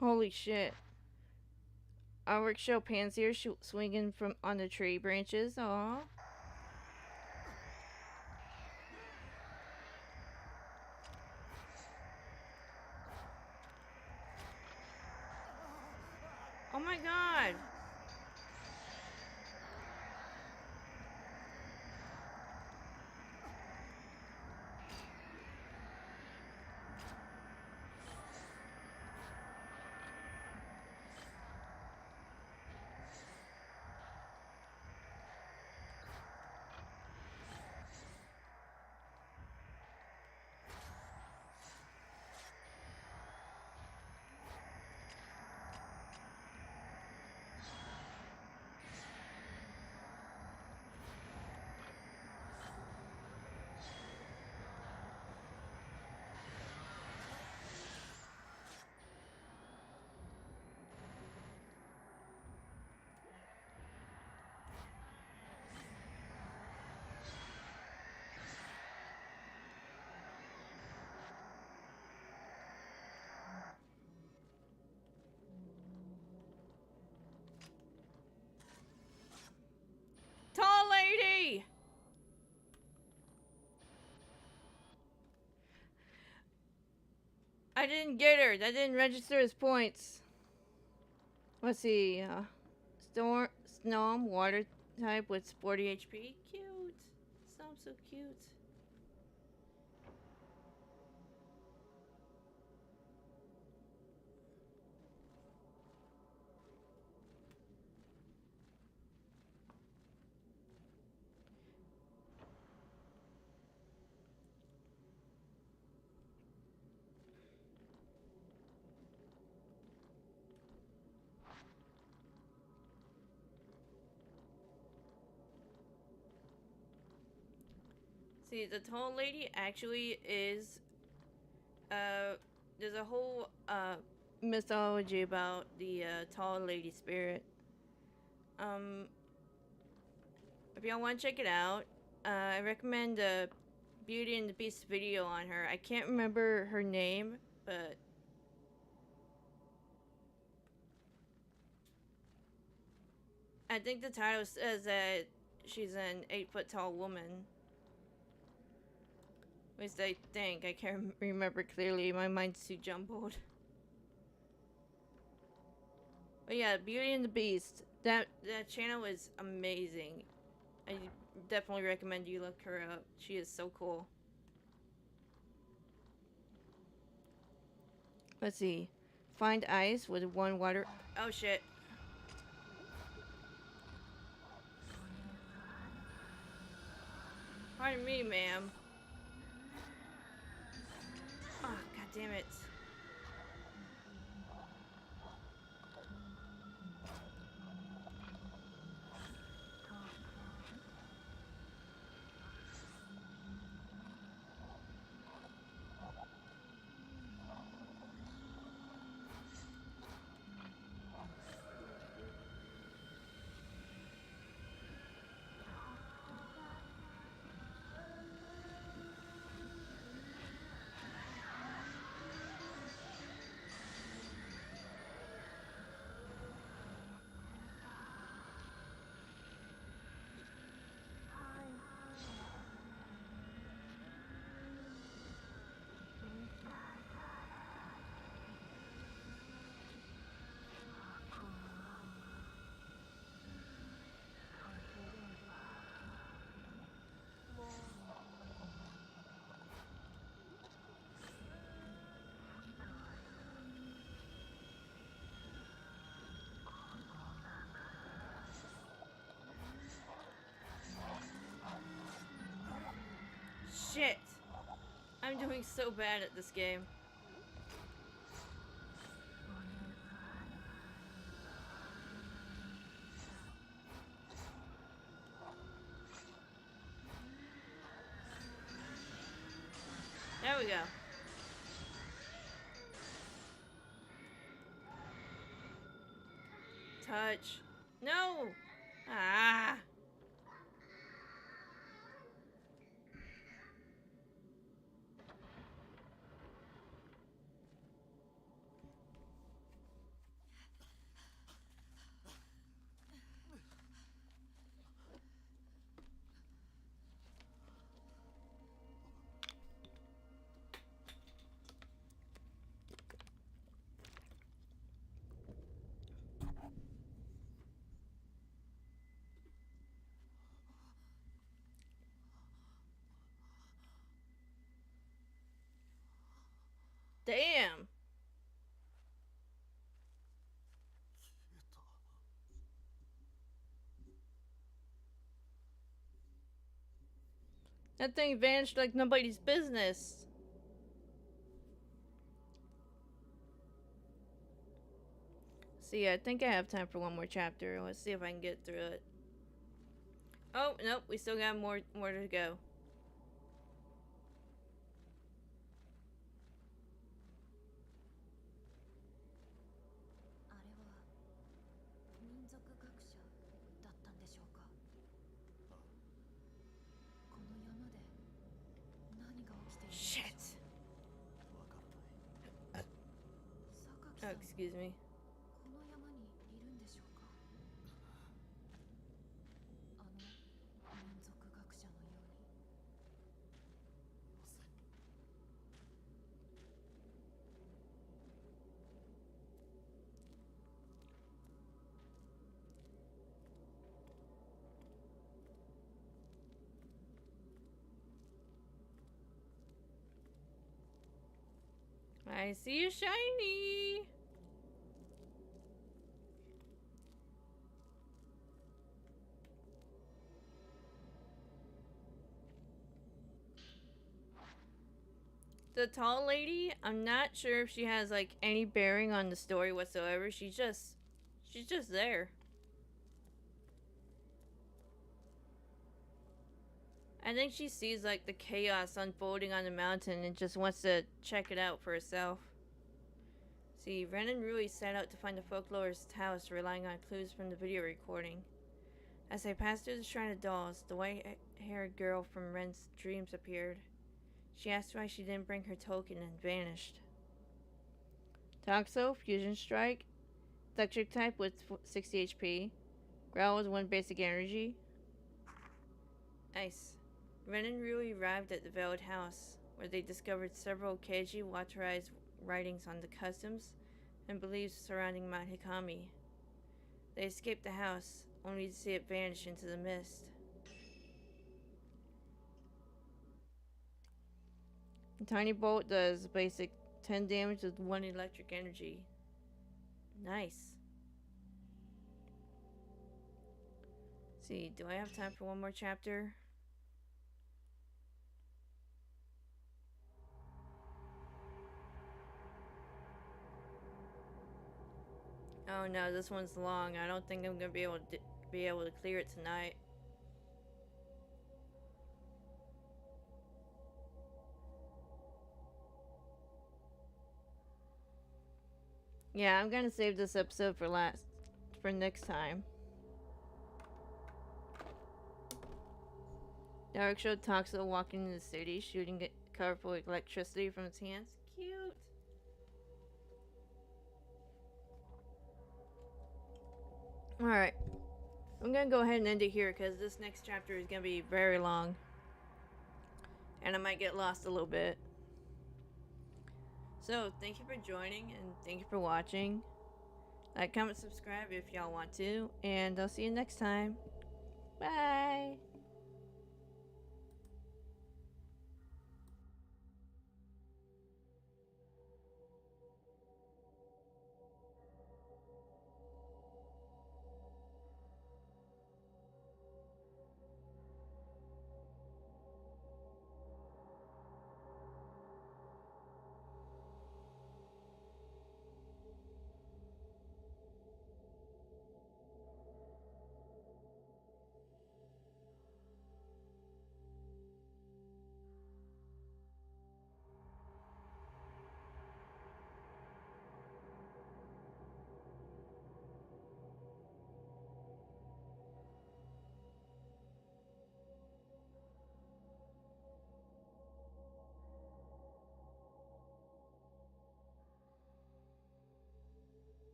Holy shit. Artwork show Panseer swinging from on the tree branches. Aww. Oh my god. Tall lady! I didn't get her. That didn't register as points. Let's see. Snom, water type with 40 HP. Cute. Snom's so cute. See, the tall lady actually is, there's a whole, mythology about the, tall lady spirit. If y'all want to check it out, I recommend the Beauty and the Beast video on her. I can't remember her name, but I think the title says that she's an 8-foot tall woman. At least I think. I can't remember clearly. My mind's too jumbled. But yeah, Beauty and the Beast. That channel is amazing. I definitely recommend you look her up. She is so cool. Let's see. Find ice with 1 water. Oh shit. Pardon me, ma'am. Oh, god damn it. Shit! I'm doing so bad at this game. There we go. Touch. No! Ah! Damn! That thing vanished like nobody's business. See, I think I have time for one more chapter. Let's see if I can get through it. Oh, nope, we still got more to go. Shit. Oh, excuse me. I see a shiny. The tall lady, I'm not sure if she has like any bearing on the story whatsoever. She's just there. I think she sees like the chaos unfolding on the mountain and just wants to check it out for herself. See, Ren and Rui set out to find the folklorist's house, relying on clues from the video recording. As they passed through the Shrine of Dolls, the white-haired girl from Ren's dreams appeared. She asked why she didn't bring her token and vanished. Toxo, Fusion Strike, Electric type with 60 HP, Growl with 1 basic energy. Nice. Ren and Rui arrived at the Veiled House, where they discovered several Keiji Watarai's writings on the customs and beliefs surrounding Mount Hikami. They escaped the house, only to see it vanish into the mist. The tiny bolt does basic 10 damage with 1 electric energy. Nice. Let's see, do I have time for one more chapter? Oh no, this one's long. I don't think I'm gonna be able to clear it tonight. Yeah, I'm gonna save this episode for next time. Dark showed Toxo walking in the city, shooting colorful electricity from his hands. Cute. Alright. I'm gonna go ahead and end it here because this next chapter is gonna be very long. And I might get lost a little bit. So, thank you for joining and thank you for watching. Like, comment, subscribe if y'all want to. And I'll see you next time. Bye!